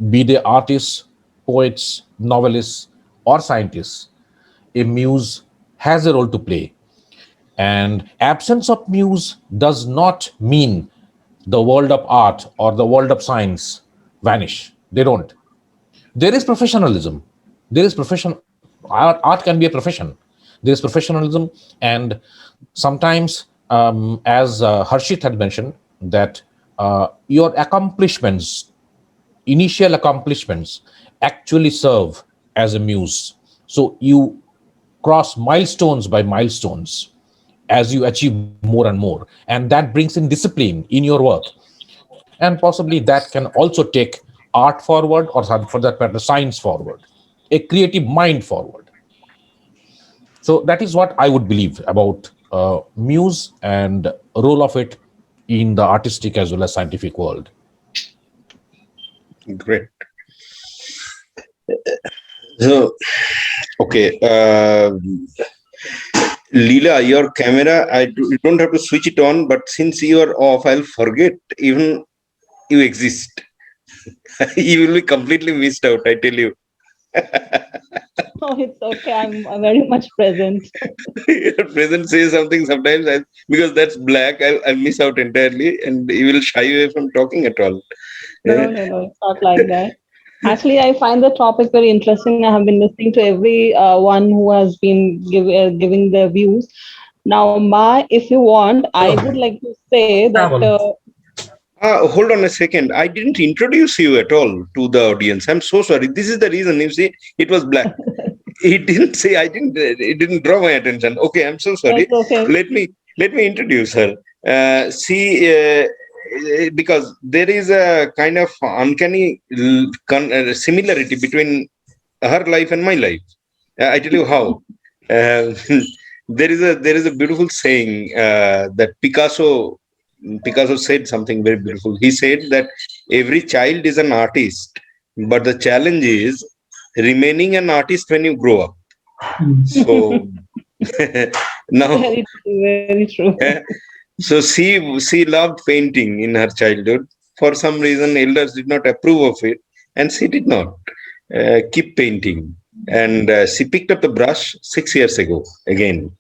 be they artists, poets, novelists, or scientists, a muse has a role to play. And absence of muse does not mean the world of art or the world of science vanish. They don't. There is professionalism. There is profession. Art can be a profession. There is professionalism, and sometimes, as Harshit had mentioned, that your accomplishments, initial accomplishments, actually serve as a muse. So you cross milestones by milestones as you achieve more and more, and that brings in discipline in your work, and possibly that can also take art forward, or for that matter science forward, a creative mind forward. So that is what I would believe about muse and role of it in the artistic as well as scientific world. Great. So, okay. Leela, your camera, you don't have to switch it on, but since you are off, I'll forget even you exist. You will be completely missed out, I tell you. Oh, it's okay. I'm very much present. Your present says something sometimes, because that's black, I'll miss out entirely, and you will shy away from talking at all. No, no, no, it's not like that. Actually, I find the topic very interesting. I have been listening to every one who has been giving their views. Now, if you want, I would like to say that Hold on a second. I didn't introduce you at all to the audience. I'm so sorry. This is the reason. You see, it was black. It didn't say. I didn't. It didn't draw my attention. Okay, I'm so sorry. it's okay. Let me introduce her. Because there is a kind of uncanny similarity between her life and my life. I tell you how. Uh, there is a beautiful saying that Picasso said something very beautiful. He said that every child is an artist, but the challenge is remaining an artist when you grow up. So now, Very true. so she loved painting in her childhood. For some reason, elders did not approve of it, and she did not keep painting. And she picked up the brush 6 years ago again.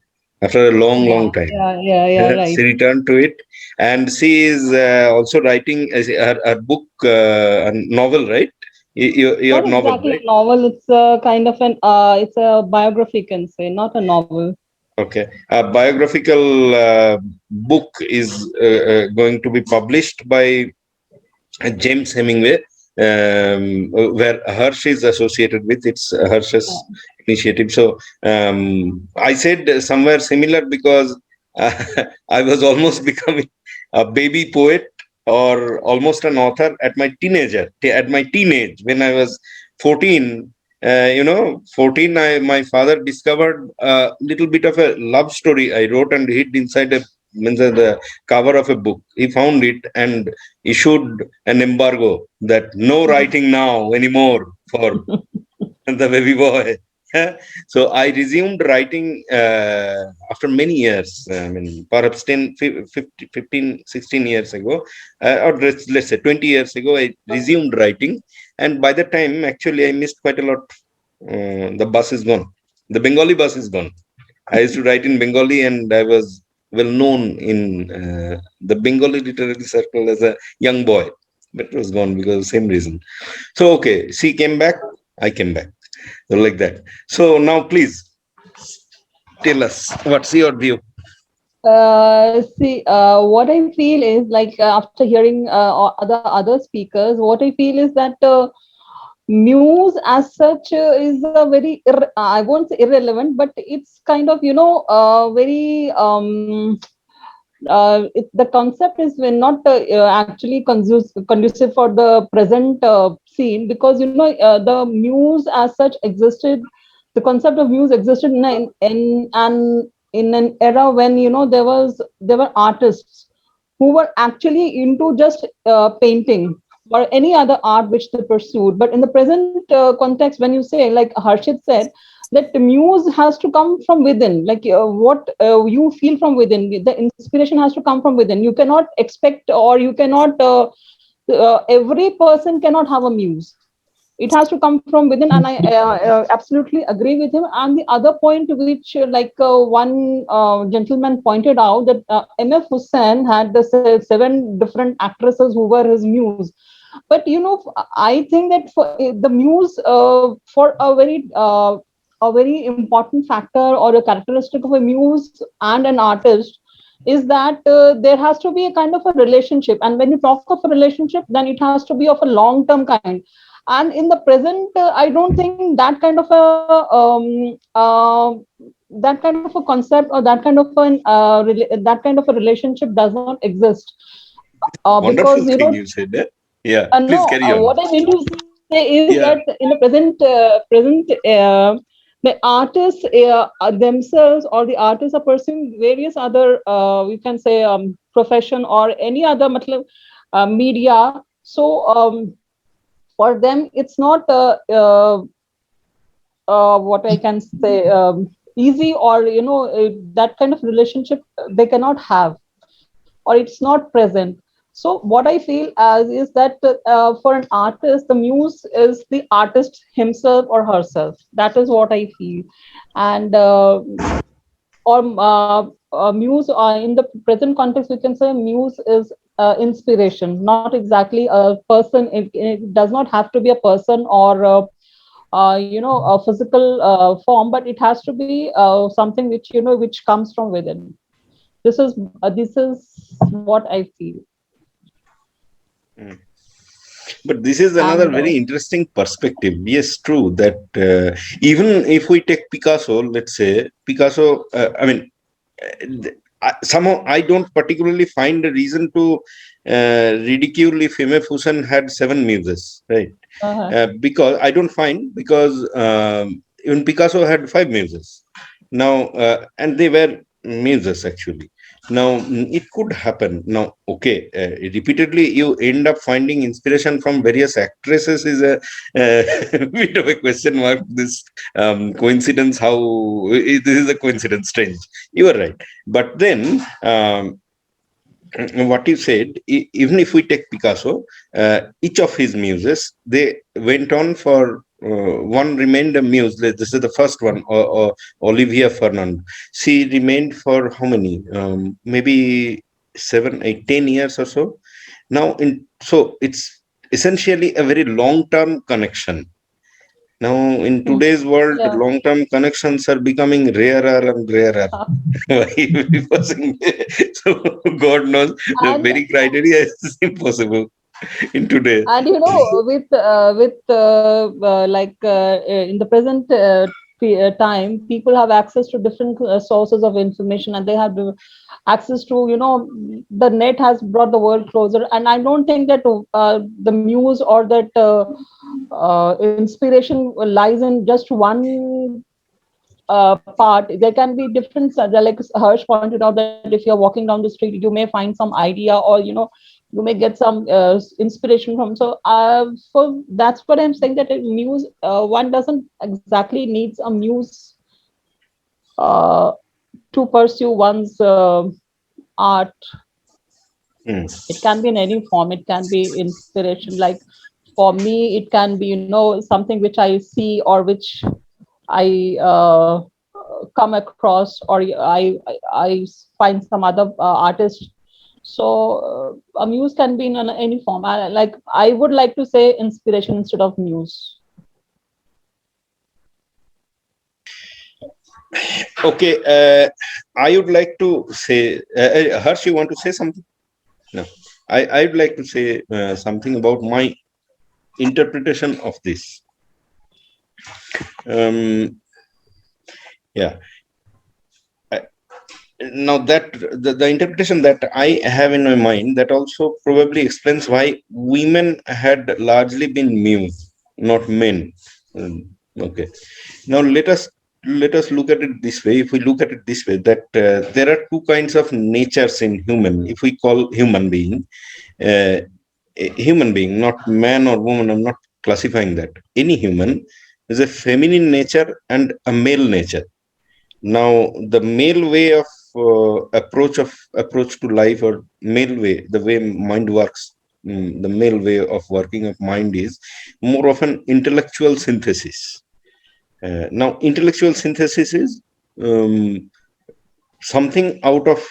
after a long, Yeah, long time. yeah, She right. returned to it, and she is also writing her book, a novel, right? Your Not novel, exactly right? a novel. It's a kind of an it's a biography, you can say, not a novel. Okay. A biographical book is going to be published by James Hemingway, where Hirsch is associated with. It's Hirsch's initiative. So I said somewhere similar because I was almost becoming a baby poet or almost an author at my teenage when I was 14. 14, my father discovered a little bit of a love story I wrote and hid inside the cover of a book. He found it and issued an embargo that no writing now anymore for the baby boy. So I resumed writing after many years. I mean, perhaps 15, 16 years ago, or let's say 20 years ago, I resumed writing. And by the time, actually, I missed quite a lot. The bus is gone. The Bengali bus is gone. I used to write in Bengali, and I was well known in the Bengali literary circle as a young boy, but it was gone because of the same reason. So, okay, she came back, I came back, so like that. So now, please tell us what's your view. See, what I feel is like after hearing other speakers, what I feel is that Muse as such is a very I won't say irrelevant, but it's kind of very the concept is not actually conducive for the present scene, because the Muse as such existed. The concept of Muse existed in an era when there were artists who were actually into just painting or any other art which they pursued. But in the present context, when you say, like Harshit said, that the muse has to come from within, like what you feel from within. The inspiration has to come from within. You cannot expect, or you cannot every person cannot have a muse. It has to come from within, and I absolutely agree with him. And the other point which one gentleman pointed out, that MF Hussain had the seven different actresses who were his muse. But I think that for the muse, for a very important factor or a characteristic of a muse and an artist is that there has to be a kind of a relationship. And when you talk of a relationship, then it has to be of a long term kind. And in the present, I don't think that kind of a concept, or that kind of that kind of a relationship does not exist, because Wonderful thing you said. Yeah, please no, carry on. what I mean to say is that Yeah, in the present the artists themselves, or the artists are pursuing various other we can say profession or any other media. So for them, it's not what I can say easy, or that kind of relationship they cannot have, or it's not present. So what I feel as is that for an artist, the muse is the artist himself or herself. That is what I feel. And or muse, in the present context, we can say muse is inspiration, not exactly a person. It does not have to be a person, or a physical form, but it has to be something which which comes from within. This is what I feel. mm. But this is another And very interesting perspective. Yes, true that even if we take Picasso, let's say Picasso, I mean, somehow I don't particularly find a reason to ridicule if M.F. Hussain had seven muses, right? Because I don't find, because even Picasso had five muses. Now, and they were muses actually. Now, it could happen. Now, okay, repeatedly you end up finding inspiration from various actresses is a bit of a question mark. This coincidence, how this is a coincidence, strange. You are right. But then, what you said, even if we take Picasso, each of his muses, they went on for one remained a muse. This is the first one, Olivia Fernand. She remained for how many? Maybe 7, 8, 10 years or so. Now, so it's essentially a very long-term connection. Now, in Hmm. today's world, Yeah. long-term connections are becoming rarer and rarer. Because so God knows the and very criteria is impossible in today. and in the present time, people have access to different sources of information, and they have access to, the net has brought the world closer. And I don't think that the muse or that inspiration lies in just one part. There can be different, like Harsh pointed out, that if you're walking down the street, you may find some idea, or you may get some inspiration from. So that's what I'm saying, that a muse, one doesn't exactly needs a muse uh, to pursue one's art. Hmm. It can be in any form. It can be inspiration, like for me it can be, something which I see, or which I come across, or I find some other artist. So a muse can be in any form. I would like to say inspiration instead of muse. Okay, I would like to say, Harsh, you want to say something? No, I'd like to say something about my interpretation of this. Um, yeah. Now that the interpretation that I have in my mind, that also probably explains why women had largely been muse, not men. Okay. Now let us look at it this way. If we look at it this way, that there are two kinds of natures in human. If we call uh, a human being, not man or woman, I'm not classifying that. Any human is a feminine nature and a male nature. Now, the male way of approach to life, or male way, the way mind works, the male way of working of mind is more of an intellectual synthesis. Now, intellectual synthesis is um, something out of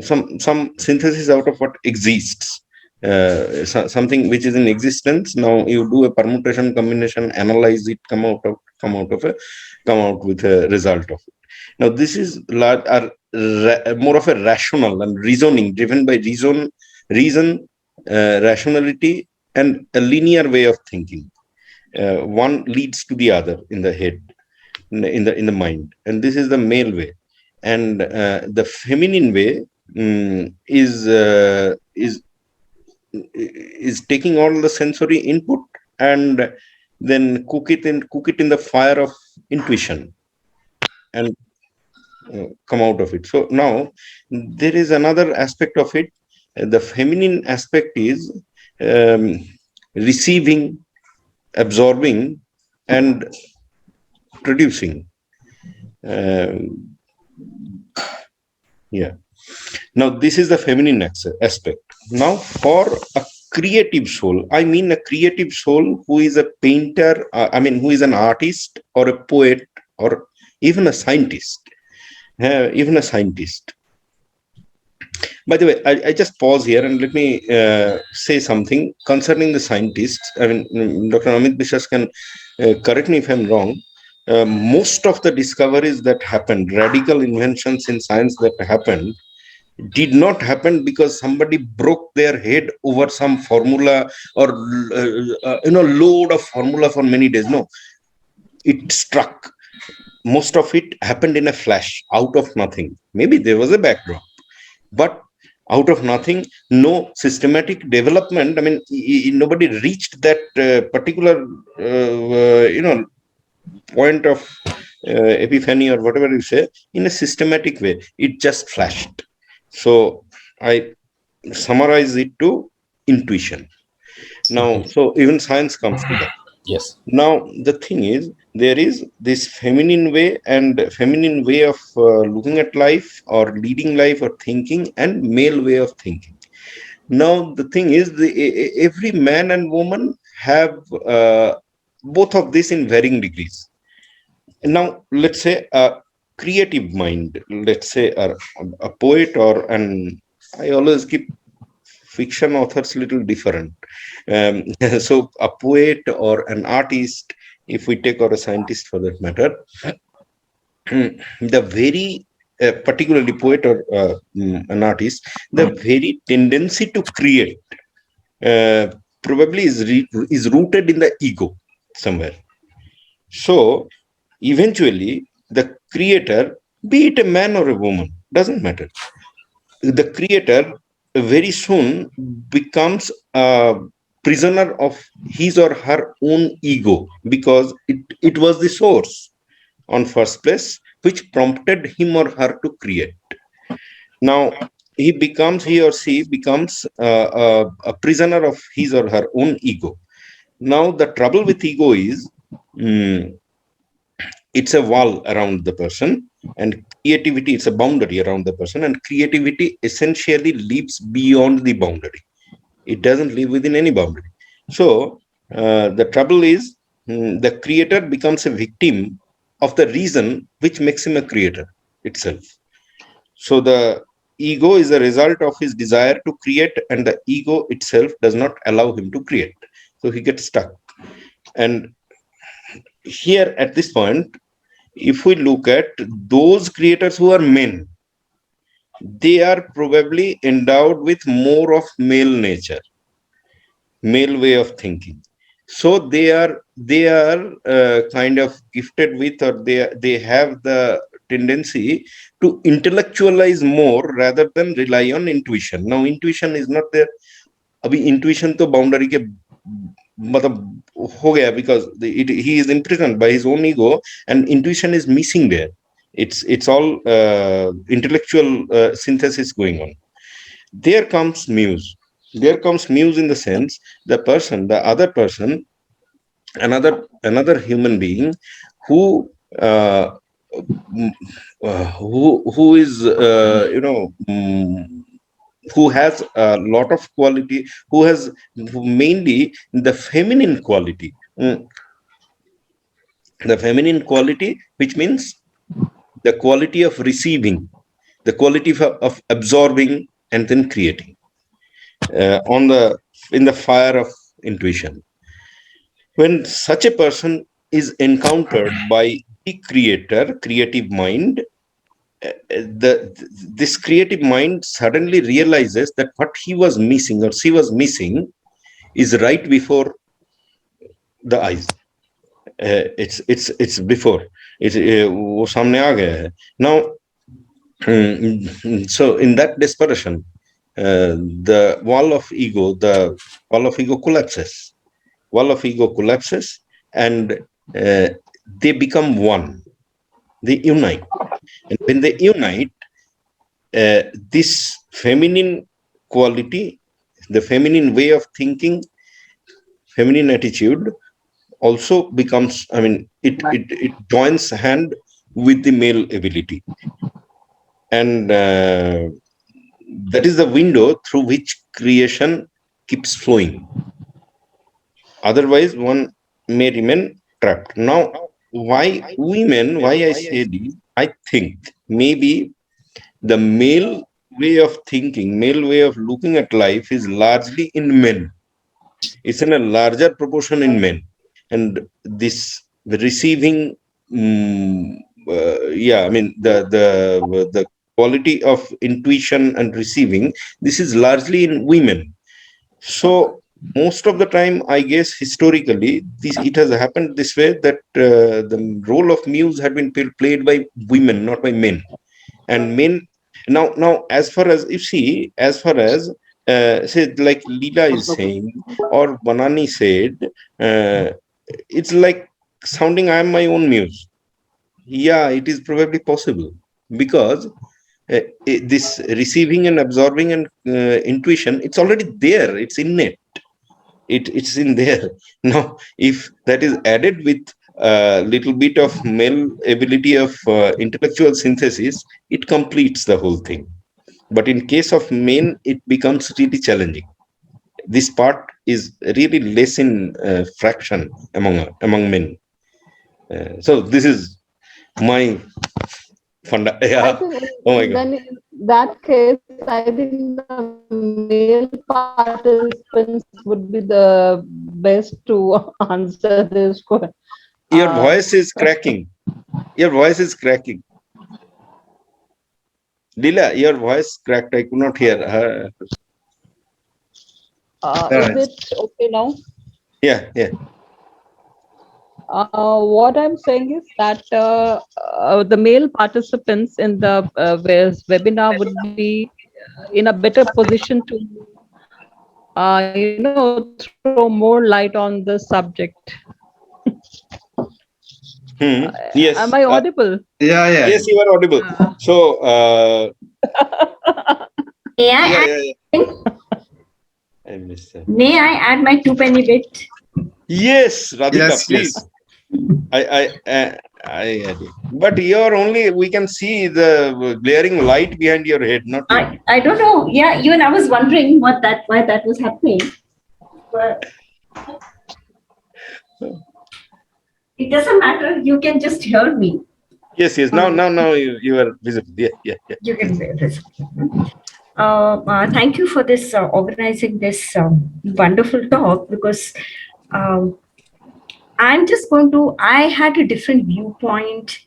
some synthesis out of what exists. Something which is in existence. Now you do a permutation, combination, analyze it, come out with a result of it. Now this is more of a rational and reasoning, driven by reason, rationality, and a linear way of thinking. One leads to the other in the head, in the mind, and this is the male way. And the feminine way is taking all the sensory input, and then cook it in the fire of intuition, and come out of it. So now there is another aspect of it. The feminine aspect is um, receiving, absorbing, and producing. Um, yeah. Now this is the feminine aspect. Now for a creative soul, I mean a creative soul who is a painter, who is an artist or a poet, or even a scientist. Even a scientist. By the way, I just pause here and let me say something concerning the scientists. Dr. Amit Biswas can correct me if I'm wrong. Most of the discoveries that happened, radical inventions in science that happened, did not happen because somebody broke their head over some formula, or load of formula for many days. No, it struck. Most of it happened in a flash, out of nothing. Maybe there was a backdrop, but out of nothing, no systematic development. Nobody reached that particular point of epiphany, or whatever you say, in a systematic way. It just flashed. So I summarize it to intuition. Now, so even science comes to that. Yes. Now, the thing is, there is this feminine way and feminine way of looking at life, or leading life, or thinking, and male way of thinking. Now, the thing is, every man and woman have both of this in varying degrees. Now let's say a creative mind, let's say a poet or an, I always keep fiction authors little different. um, so a poet or an artist, if we take, or a scientist for that matter, the very particularly poet or an artist, the very tendency to create uh, probably is rooted in the ego somewhere. So eventually the creator, be it a man or a woman, doesn't matter, the creator very soon becomes a prisoner of his or her own ego, because it was the source on first place which prompted him or her to create. Now he or she becomes a prisoner of his or her own ego. Now the trouble with ego is, mm, it's a wall around the person, and creativity, it's a boundary around the person, and creativity essentially lives beyond the boundary. It doesn't live within any boundary. So the trouble is, the creator becomes a victim of the reason which makes him a creator itself. So the ego is a result of his desire to create, and the ego itself does not allow him to create, so he gets stuck. And here at this point, if we look at those creators who are men, they are probably endowed with more of male nature, male way of thinking. So they are kind of gifted with, or they have the tendency to intellectualize more rather than rely on intuition. Now intuition is not there. अभी intuition तो boundary के मतलब हो गया, because he is imprisoned by his own ego, and intuition is missing there. It's all intellectual synthesis going on. There comes muse. There comes muse in the sense, the other person, another human being who uh, who is who has a lot of quality, who has mainly the feminine quality. The feminine quality, which means the quality of receiving, the quality of absorbing and then creating, on the in the fire of intuition. When such a person is encountered by the creative mind, the this creative mind suddenly realizes that what he was missing or she was missing is right before the eyes. It's before it's वो सामने आ गया है. Now so in that desperation, the wall of ego collapses. Wall of ego collapses, and they become one. They unite, and when they unite, this feminine quality, the feminine way of thinking, feminine attitude also becomes, I mean, it joins hand with the male ability, and that is the window through which creation keeps flowing. Otherwise one may remain trapped. Now why women, why I say this, I think maybe the male way of thinking, male way of looking at life is largely in men. It's in a larger proportion in men. And this receiving, I mean, the quality of intuition and receiving, this is largely in women. So most of the time, I guess historically, it has happened this way, that the role of muse had been played by women, not by men. And men, now as far as, you see, as far as say, like Leela is saying, or Banani said, it's like sounding I am my own muse. Yeah, it is probably possible, because this receiving and absorbing and intuition, it's already there, it's innate. It's in there. Now if that is added with a little bit of male ability of intellectual synthesis, it completes the whole thing. But in case of men, it becomes really challenging. This part is really less in fraction among men. So this is my funda. I Yeah. think Oh my God. then in that case, I think the male participants would be the best to answer this question. Your voice is cracking. Your voice is cracking. Lila, your voice cracked. I could not hear her. Is it okay now? Yeah, yeah. What I'm saying is that the male participants in the webinar would be in a better position to, throw more light on the subject. Am I Yes. audible? Yeah, yeah. Yes, you are audible. So, May I yeah, add, yeah, yeah. I missed that. may I add my 2 penny bit? Yes, Radhika, Yes, please. yes. I agree. But you're only, we can see the glaring light behind your head, not you. I don't know. Yeah, even I was wondering why that was happening. But it doesn't matter. You can just hear me. Yes, yes. Now you are visible. Yeah, yeah, yeah. You can say this. Thank you for this organizing this wonderful talk, because um, I'm just going to. I had a different viewpoint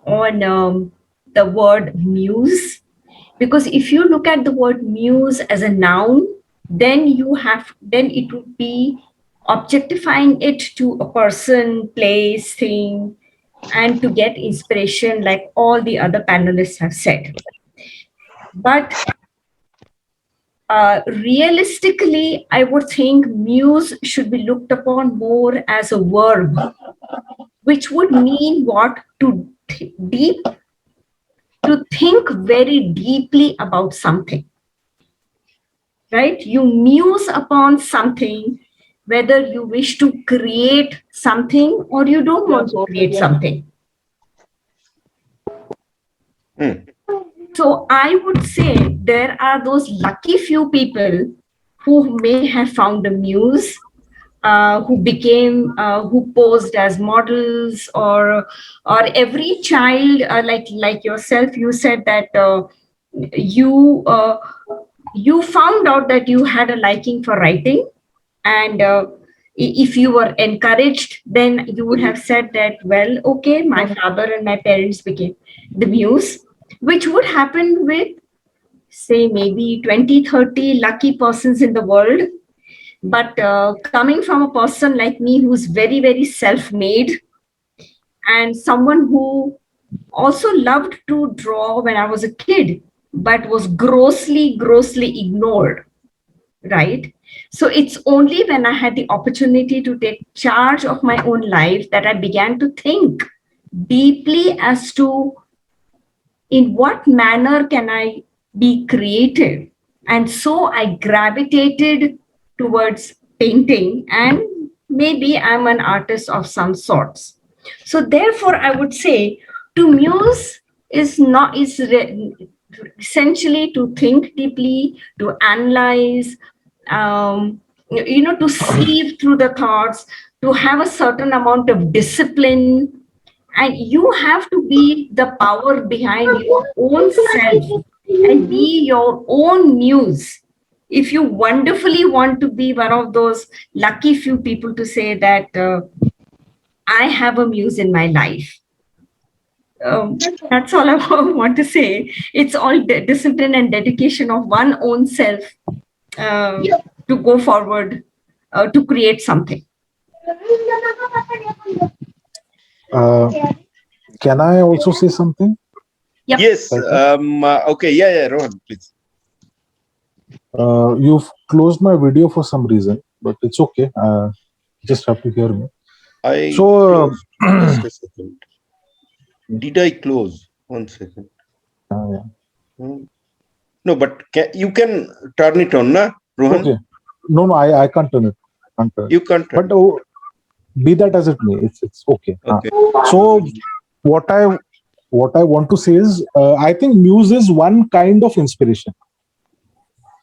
on the word muse, because if you look at the word muse as a noun, then it would be objectifying it to a person, place, thing, and to get inspiration, like all the other panelists have said. But realistically, I would think muse should be looked upon more as a verb, which would mean what? To think very deeply about something, right? You muse upon something, whether you wish to create something or you don't want to create something. So I would say there are those lucky few people who may have found a muse, who posed as models, or every child, like yourself, you said that you you found out that you had a liking for writing, and if you were encouraged, then you would have said that, well, okay, my father and my parents became the muse, which would happen with, say, maybe 20-30 lucky persons in the world. But coming from a person like me, who's very, very self-made, and someone who also loved to draw when I was a kid, but was grossly ignored, right? So it's only when I had the opportunity to take charge of my own life that I began to think deeply as to in what manner can I be creative. And so I gravitated towards painting, and maybe I'm an artist of some sorts. So therefore, I would say to muse is essentially to think deeply, to analyze, to sieve through the thoughts, to have a certain amount of discipline, and you have to be the power behind your own self and be your own muse. If you wonderfully want to be one of those lucky few people to say that I have a muse in my life, that's all I want to say. It's all discipline and dedication of one own self to go forward, to create something. Can I also say something? Yep. Yes. Okay. Yeah. Rohan, please. You've closed my video for some reason, but it's okay. Just have to hear me. Just a second. Did I close? 1 second. Yeah. No, but you can turn it on, na, Rohan? Okay. No, I can't turn it. You can't turn. But be that as it may, it's okay. Okay. So what I want to say is, I think muse is one kind of inspiration.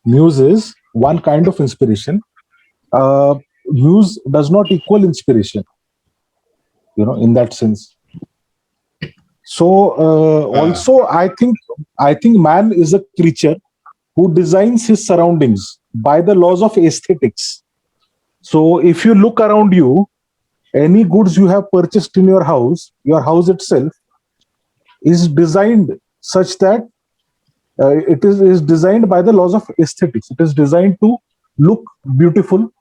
Muse is one kind of inspiration, Muse does not equal inspiration, in that sense. So also, I think man is a creature who designs his surroundings by the laws of aesthetics. So if you look around you, any goods you have purchased in your house itself is designed such that it is designed by the laws of aesthetics. It is designed to look beautiful.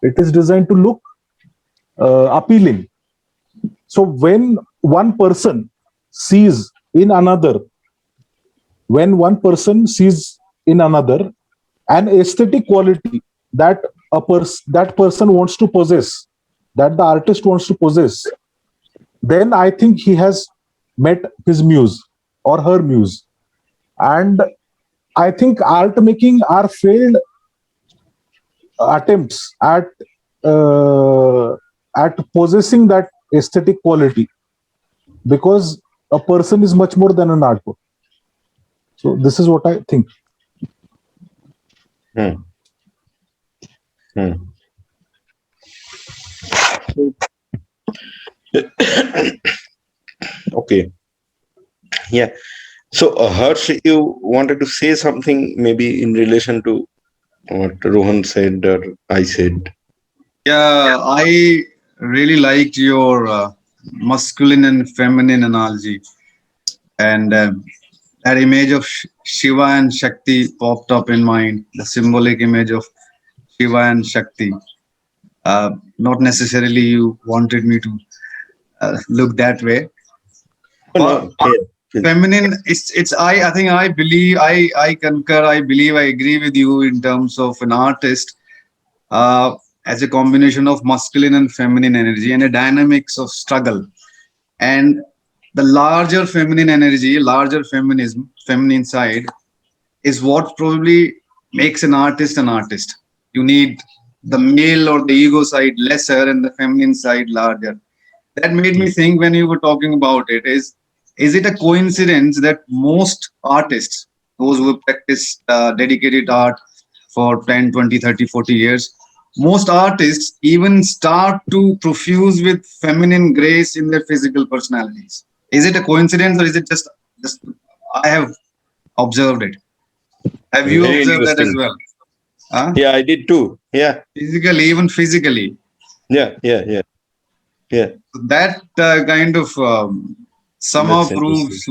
It is designed to look appealing. So sees in another, when one person sees in another an aesthetic quality that person wants to possess, that the artist wants to possess, then I think he has met his muse or her muse. And I think art making are failed attempts uh, at possessing that aesthetic quality, because a person is much more than an artwork. So this is what I think. Hmm. Hmm. Okay. Yeah. So, Harsh, you wanted to say something maybe in relation to what Rohan said or I said. Yeah, I really liked your masculine and feminine analogy, and that image of Shiva and Shakti popped up in mind. The symbolic image of Shiva and Shakti. Not necessarily you wanted me to look that way, Oh, but no. Yeah. feminine. It's I think I believe I concur. I believe I agree with you in terms of an artist uh, as a combination of masculine and feminine energy and a dynamics of struggle. And the larger feminine energy, larger feminism, feminine side is what probably makes an artist an artist. You need the male or the ego side lesser and the feminine side larger. That made me think when you were talking about it is it a coincidence that most artists, those who practice dedicated art for 10, 20, 30, 40 years, most artists even start to profuse with feminine grace in their physical personalities? Is it a coincidence or is it just I have observed it? Have you Very observed that as interesting. well? Huh? Yeah, I did too. Yeah. Physically, even physically. Yeah. Yeah. Yeah. Yeah. That kind of somehow That's interesting. proves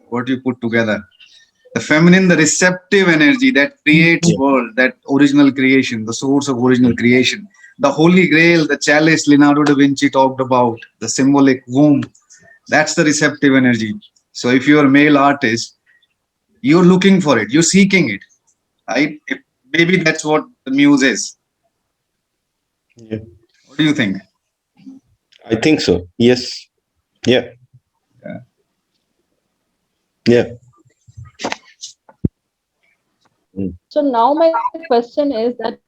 what you put together. The feminine, the receptive energy that creates Yeah. world, that original creation, the source of original creation, the holy grail, the chalice Leonardo da Vinci talked about, the symbolic womb. That's the receptive energy. So if you're a male artist, you're looking for it, you're seeking it, right? Maybe that's what the muse is. Yeah. What do you think? I think so. Yes. Yeah. Yeah. Yeah. Mm. So now my question is that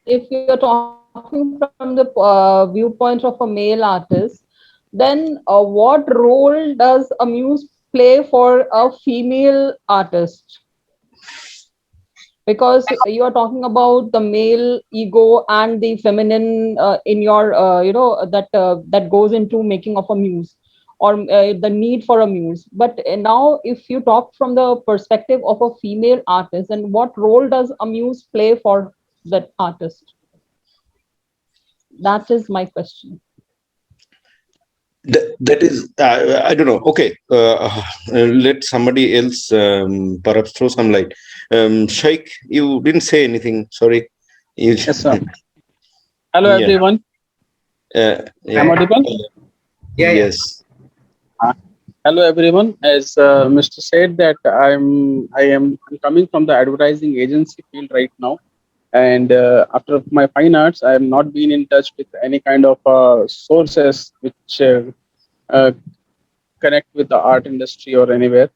if you're talking from the viewpoint of a male artist, then what role does a muse play for a female artist? Because you are talking about the male ego and the feminine in your that goes into making of a muse, or the need for a muse. But now if you talk from the perspective of a female artist, then what role does a muse play for that artist? That is my question. That is, I don't know. Okay. Let somebody else perhaps throw some light. Shaikh, you didn't say anything. Sorry. You, Yes, sir. Hello, yeah. everyone. Yeah. Am I audible? Yeah, yeah. Yes. Hello, everyone. As Mr. said, that I'm coming from the advertising agency field right now, and after my fine arts, I have not been in touch with any kind of sources which uh, connect with the art industry or anywhere.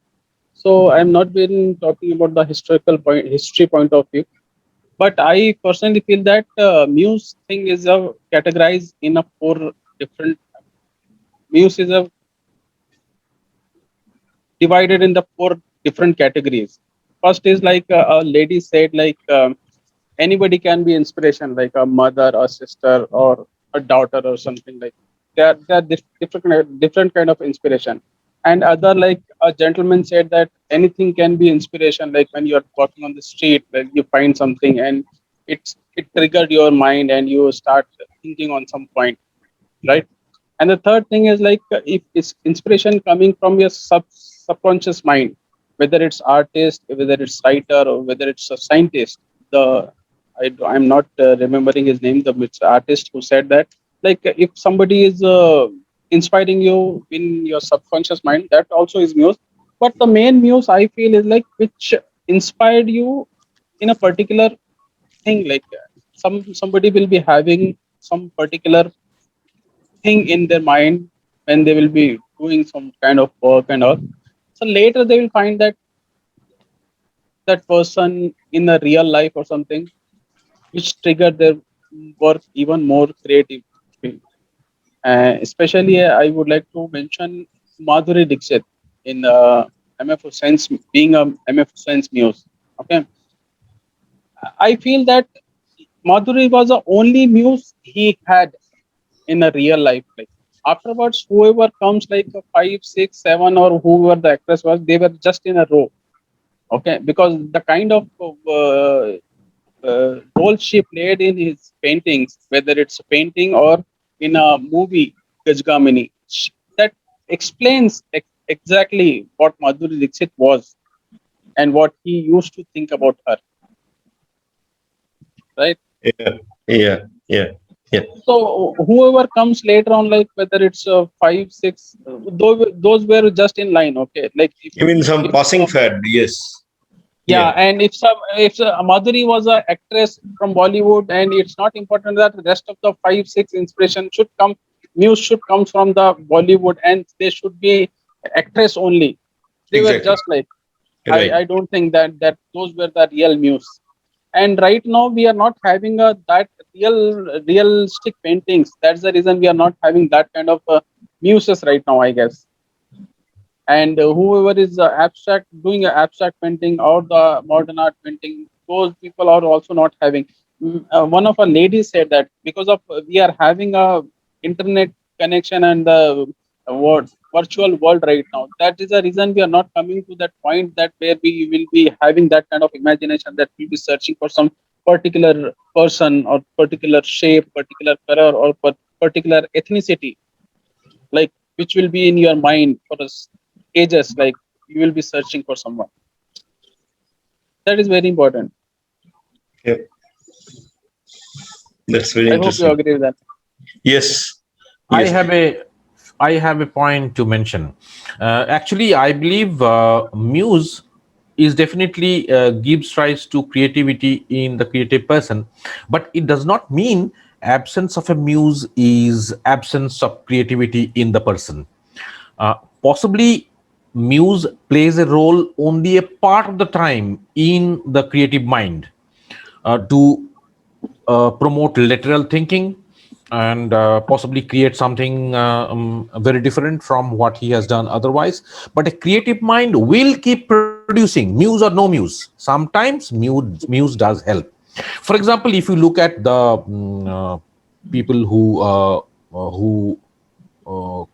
So I'm not been talking about the history point of view. But I personally feel that Muse thing is a categorized in a four different. Muse is a divided in the four different categories. First is like a lady said, like anybody can be inspiration, like a mother or sister or a daughter or something. Like they are different kind of inspiration. And other, like a gentleman said, that anything can be inspiration, like when you're walking on the street, like you find something and it triggered your mind and you start thinking on some point, right? And the third thing is like, if it's inspiration coming from your subconscious mind, whether it's artist, whether it's writer, or whether it's a scientist. The I'm not remembering his name, the artist who said that, like if somebody is inspiring you in your subconscious mind, that also is muse. But the main muse I feel is like which inspired you in a particular thing, like somebody will be having some particular thing in their mind when they will be doing some kind of work and all. So later they will find that that person in a real life or something, which trigger their work even more creative. Especially, I would like to mention Madhuri Dixit in MF Sense, being a MF Sense muse. Okay, I feel that Madhuri was the only muse he had in a real life. Like afterwards, whoever comes like a 5, 6, 7, or whoever the actress was, they were just in a row. Okay, because the kind of role she played in his paintings, whether it's a painting or in a movie, Gajgamini, that explains exactly what Madhuri Dixit was and what he used to think about her, right? Yeah, yeah, yeah, yeah. So whoever comes later on, like whether it's 5, 6, those were just in line. Okay, like I mean, some if passing fad. Yes. yeah, Yeah. and if Madhuri was an actress from Bollywood, and it's not important that the rest of the 5, 6 inspiration should come, muse should come from the Bollywood, and they should be actress only. They were Exactly. just like, Right. I don't think that those were the real muse. And right now we are not having that realistic paintings. That's the reason we are not having that kind of muses right now, I guess. And whoever is abstract doing a abstract painting or the modern art painting, those people are also not having. One of our ladies said that because of we are having a internet connection and the world virtual world right now, that is the reason we are not coming to that point that where we will be having that kind of imagination, that we'll be searching for some particular person or particular shape, particular color, or particular ethnicity, like which will be in your mind for us ages, like you will be searching for someone. That is very important. Yeah. That's very I hope you interesting. agree with that. Yes. I Yes. have a I have a point to mention. Actually, I believe Muse is definitely gives rise to creativity in the creative person, but it does not mean absence of a muse is absence of creativity in the person. Uh, Possibly, muse plays a role only a part of the time in the creative mind to promote lateral thinking and possibly create something very different from what he has done otherwise. But a creative mind will keep producing, muse or no muse. Sometimes muse does help. For example, if you look at the people who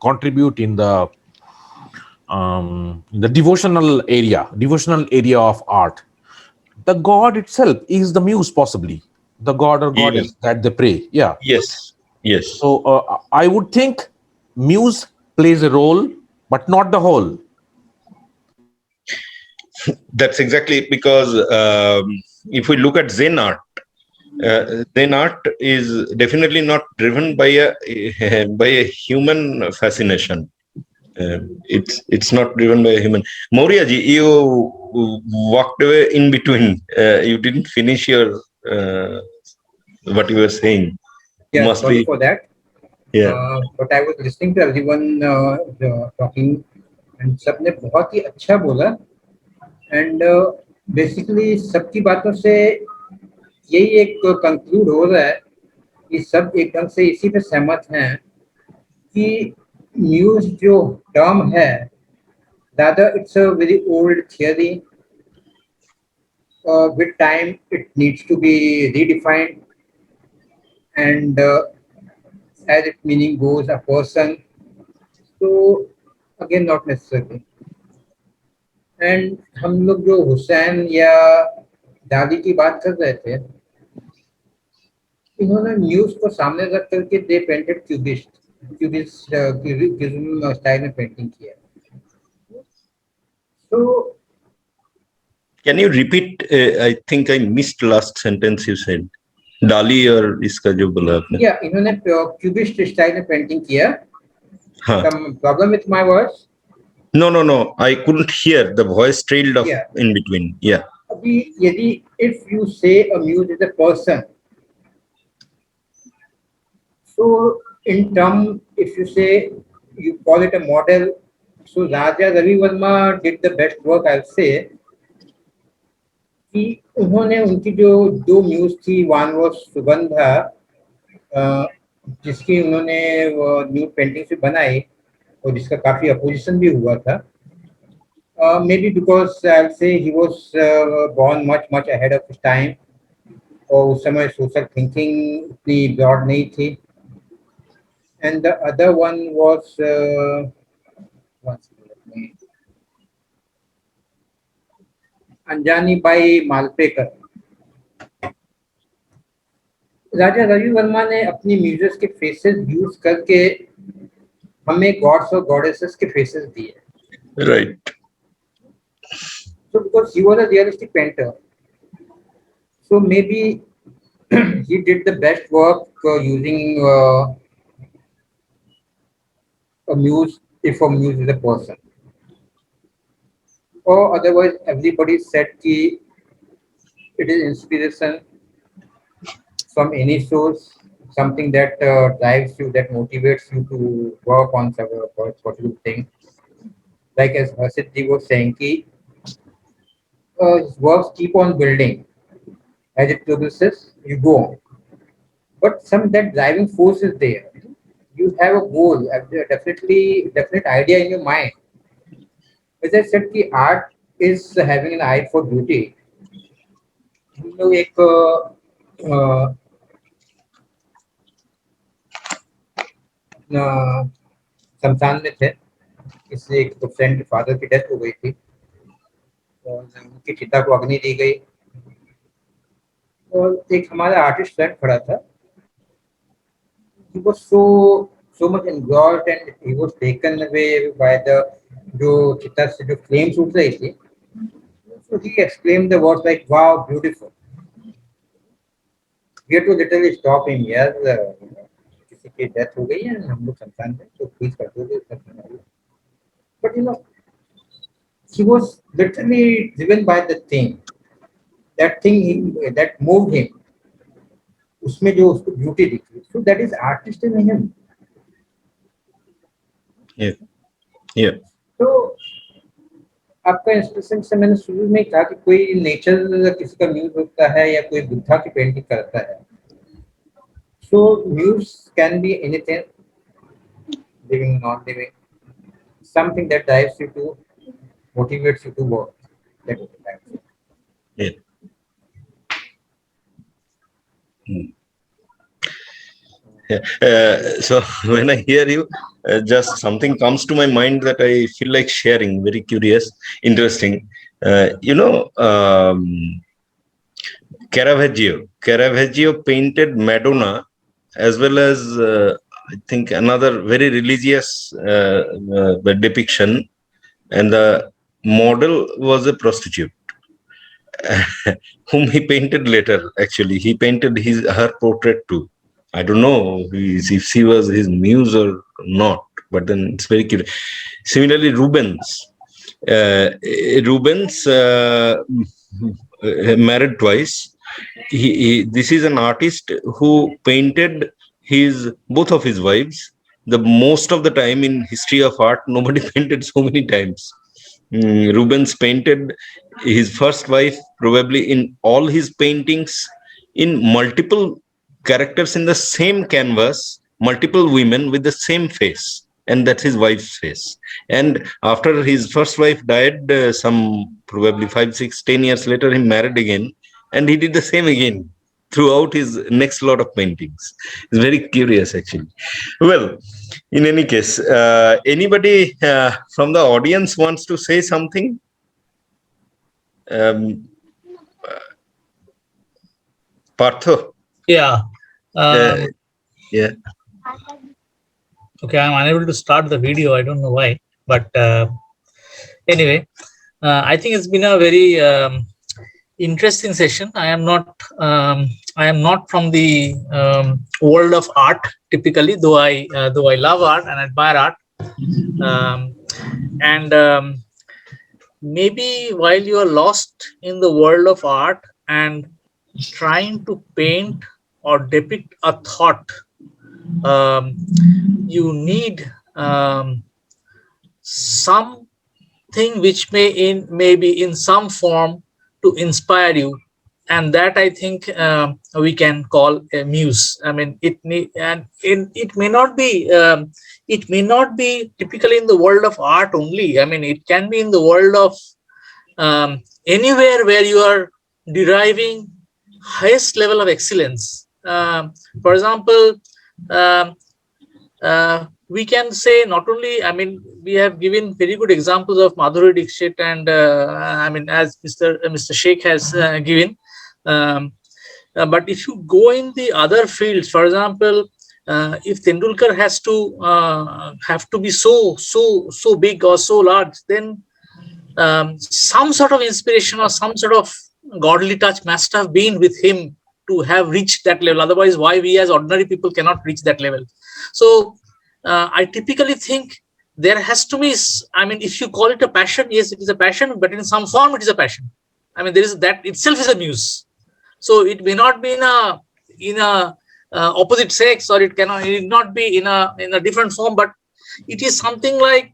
contribute in the devotional area of art, the god itself is the muse, possibly the god or Yeah. goddess that they pray. Yeah. Yes. Yes. So I would think muse plays a role, but not the whole. That's exactly because if we look at Zen art is definitely not driven by a by a human fascination. It's not driven by a human. Moria ji, you walked away in between. You didn't finish your what you were saying. Yeah, Must sorry be. for that. Yeah. But I was listening to everyone talking, and सबने बहुत ही अच्छा बोला. And basically सबकी बातों से यही एक conclude हो रहा है कि सब एक ढंग से इसी पे सहमत हैं कि म्यूज जो टर्म है, rather it's a very old theory, with time, it needs to be redefined, and as its meaning goes, a person. So again, not necessarily. And हम लोग जो हुसैन या दादी की बात कर रहे थे, इन्होंने म्यूज को सामने रख करके दे पेंटेड क्यूबिज्म स्टाइल में पेंटिंग किया. So Can you repeat? I think I missed last sentence you said. डाली और इसका जो बोला आपने. yeah, इन्होंने क्यूबिस्ट स्टाइल में पेंटिंग किया. हाँ. Some problem with my words? No. I couldn't hear. The voice trailed off in between. Yeah. अभी यदि if you say a muse is a person, so in term, if you say you call it a model, so Raja Ravi Verma did the best work, I'll say. कि उन्होंने उनकी जो दो muse थी, one was Sugandha, जिसकी उन्होंने वो new painting से बनाई और जिसका काफी अपोजिशन भी हुआ था. Maybe because I'll say he was born much ahead of his time, और उस समय सोशल थिंकिंग इतनी ब्रॉड नहीं थी. And the other one was Anjani Bai Malpekar. Raja Ravi Varma ने अपनी म्यूजिक के फेसेस यूज करके हमें गॉड्स और गॉडेसेस के फेसेस दिए. Right. So because he was a realistic painter, so maybe he did the best work using a muse, if a muse is a person. Or otherwise, everybody said that it is inspiration from any source, something that drives you, that motivates you to work on some particular thing. Like as Harshit was saying, his works keep on building. As it progresses, you go on. But some that driving force is there. You have a goal, definite idea in your mind. As I said, the art is having an eye for beauty. हम लोग एक शमशान में थे, इससे एक friend के father की डेथ हो गई थी और उनकी चिता को अग्नि दी गई और एक हमारा आर्टिस्ट फ्रेंड खड़ा था. He was so much engrossed and he was taken away by the जो चिता से जो फ्लेम्स उठ रही थी. So he exclaimed the words like, "Wow, beautiful." We had to literally stop him. Yes, किसी की डेथ हो गई है, हम लोग शमशान में, तो प्लीज कर दो. But he was literally driven by the thing. That thing that moved him. उसमें जो उसको ब्यूटी दिखी. So that is artist in him. Yeah. तो आपका इंस्पिरेशन से मैंने शुरू में कहा कि कोई नेचर किसी का म्यूज होता है या कोई बुद्धा की पेंटिंग करता है. So muse can be anything, living, non-living, something that drives you to, motivates you to work. That is the time. Yeah. So when I hear you, just something comes to my mind that I feel like sharing. Very curious, interesting. Caravaggio painted Madonna, as well as I think another very religious depiction, and the model was a prostitute whom he painted later. Actually, he painted her portrait too. I don't know if she was his muse or not, but then it's very curious. Similarly, Rubens. Rubens married twice. This is an artist who painted both of his wives. The most of the time in history of art, nobody painted so many times. Rubens painted his first wife probably in all his paintings in multiple characters in the same canvas, multiple women with the same face. and that's his wife's face. And after his first wife died, some probably 5, 6, 10 years later, he married again, and he did the same again throughout his next lot of paintings. It's very curious, actually. Well, in any case, anybody from the audience wants to say something? Partho? Yeah. Yeah. Okay, I'm unable to start the video. I don't know why, but anyway, I think it's been a very interesting session. I am not from the world of art typically, though I love art and admire art. Maybe while you are lost in the world of art and trying to paint or depict a thought, you need something which may be in some form to inspire you, and that I think we can call a muse. I mean, it may not be typically in the world of art only. I mean, it can be in the world of anywhere where you are deriving highest level of excellence. For example, we can say not only, I mean, we have given very good examples of Madhuri Dixit and I mean, as Mr. Sheikh has given, but if you go in the other fields, for example, if Tendulkar has to have to be so big or so large, then some sort of inspiration or some sort of godly touch must have been with him to have reached that level. Otherwise, why we as ordinary people cannot reach that level? So I typically think there has to be, I mean, if you call it a passion, yes, it is a passion, but in some form it is a passion. I mean, there is that itself is a muse. So it may not be in a opposite sex, or it need not be in a different form, but it is something like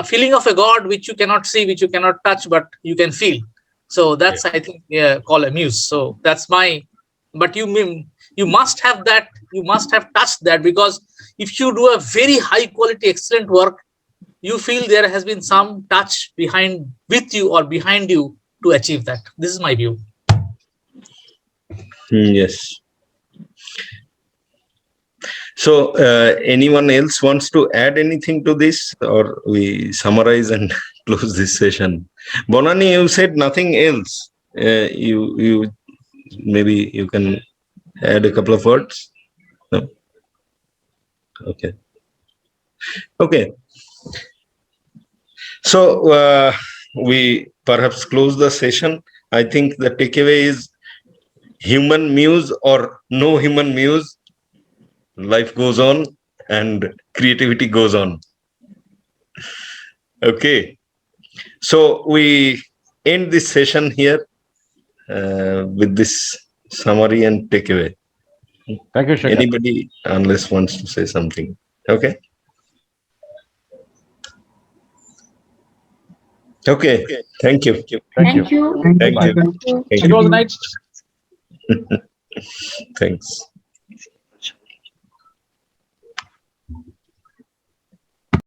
feeling of a god which you cannot see, which you cannot touch, but you can feel. So that's, I think, call a muse. So that's my, but you must have that, you must have touched that, because if you do a very high quality, excellent work, you feel there has been some touch with you or behind you to achieve that. This is my view. Yes. So anyone else wants to add anything to this, or we summarize and close this session? Bonani, you said nothing else. You maybe you can add a couple of words. No? Okay. So we perhaps close the session. I think the takeaway is human muse or no human muse, life goes on and creativity goes on. Okay. So we end this session here with this summary and takeaway. Thank you, Shekhar. Anybody, unless wants to say something. Okay. Okay. Thank you. Thank you. Thank you. It was nice. Thanks.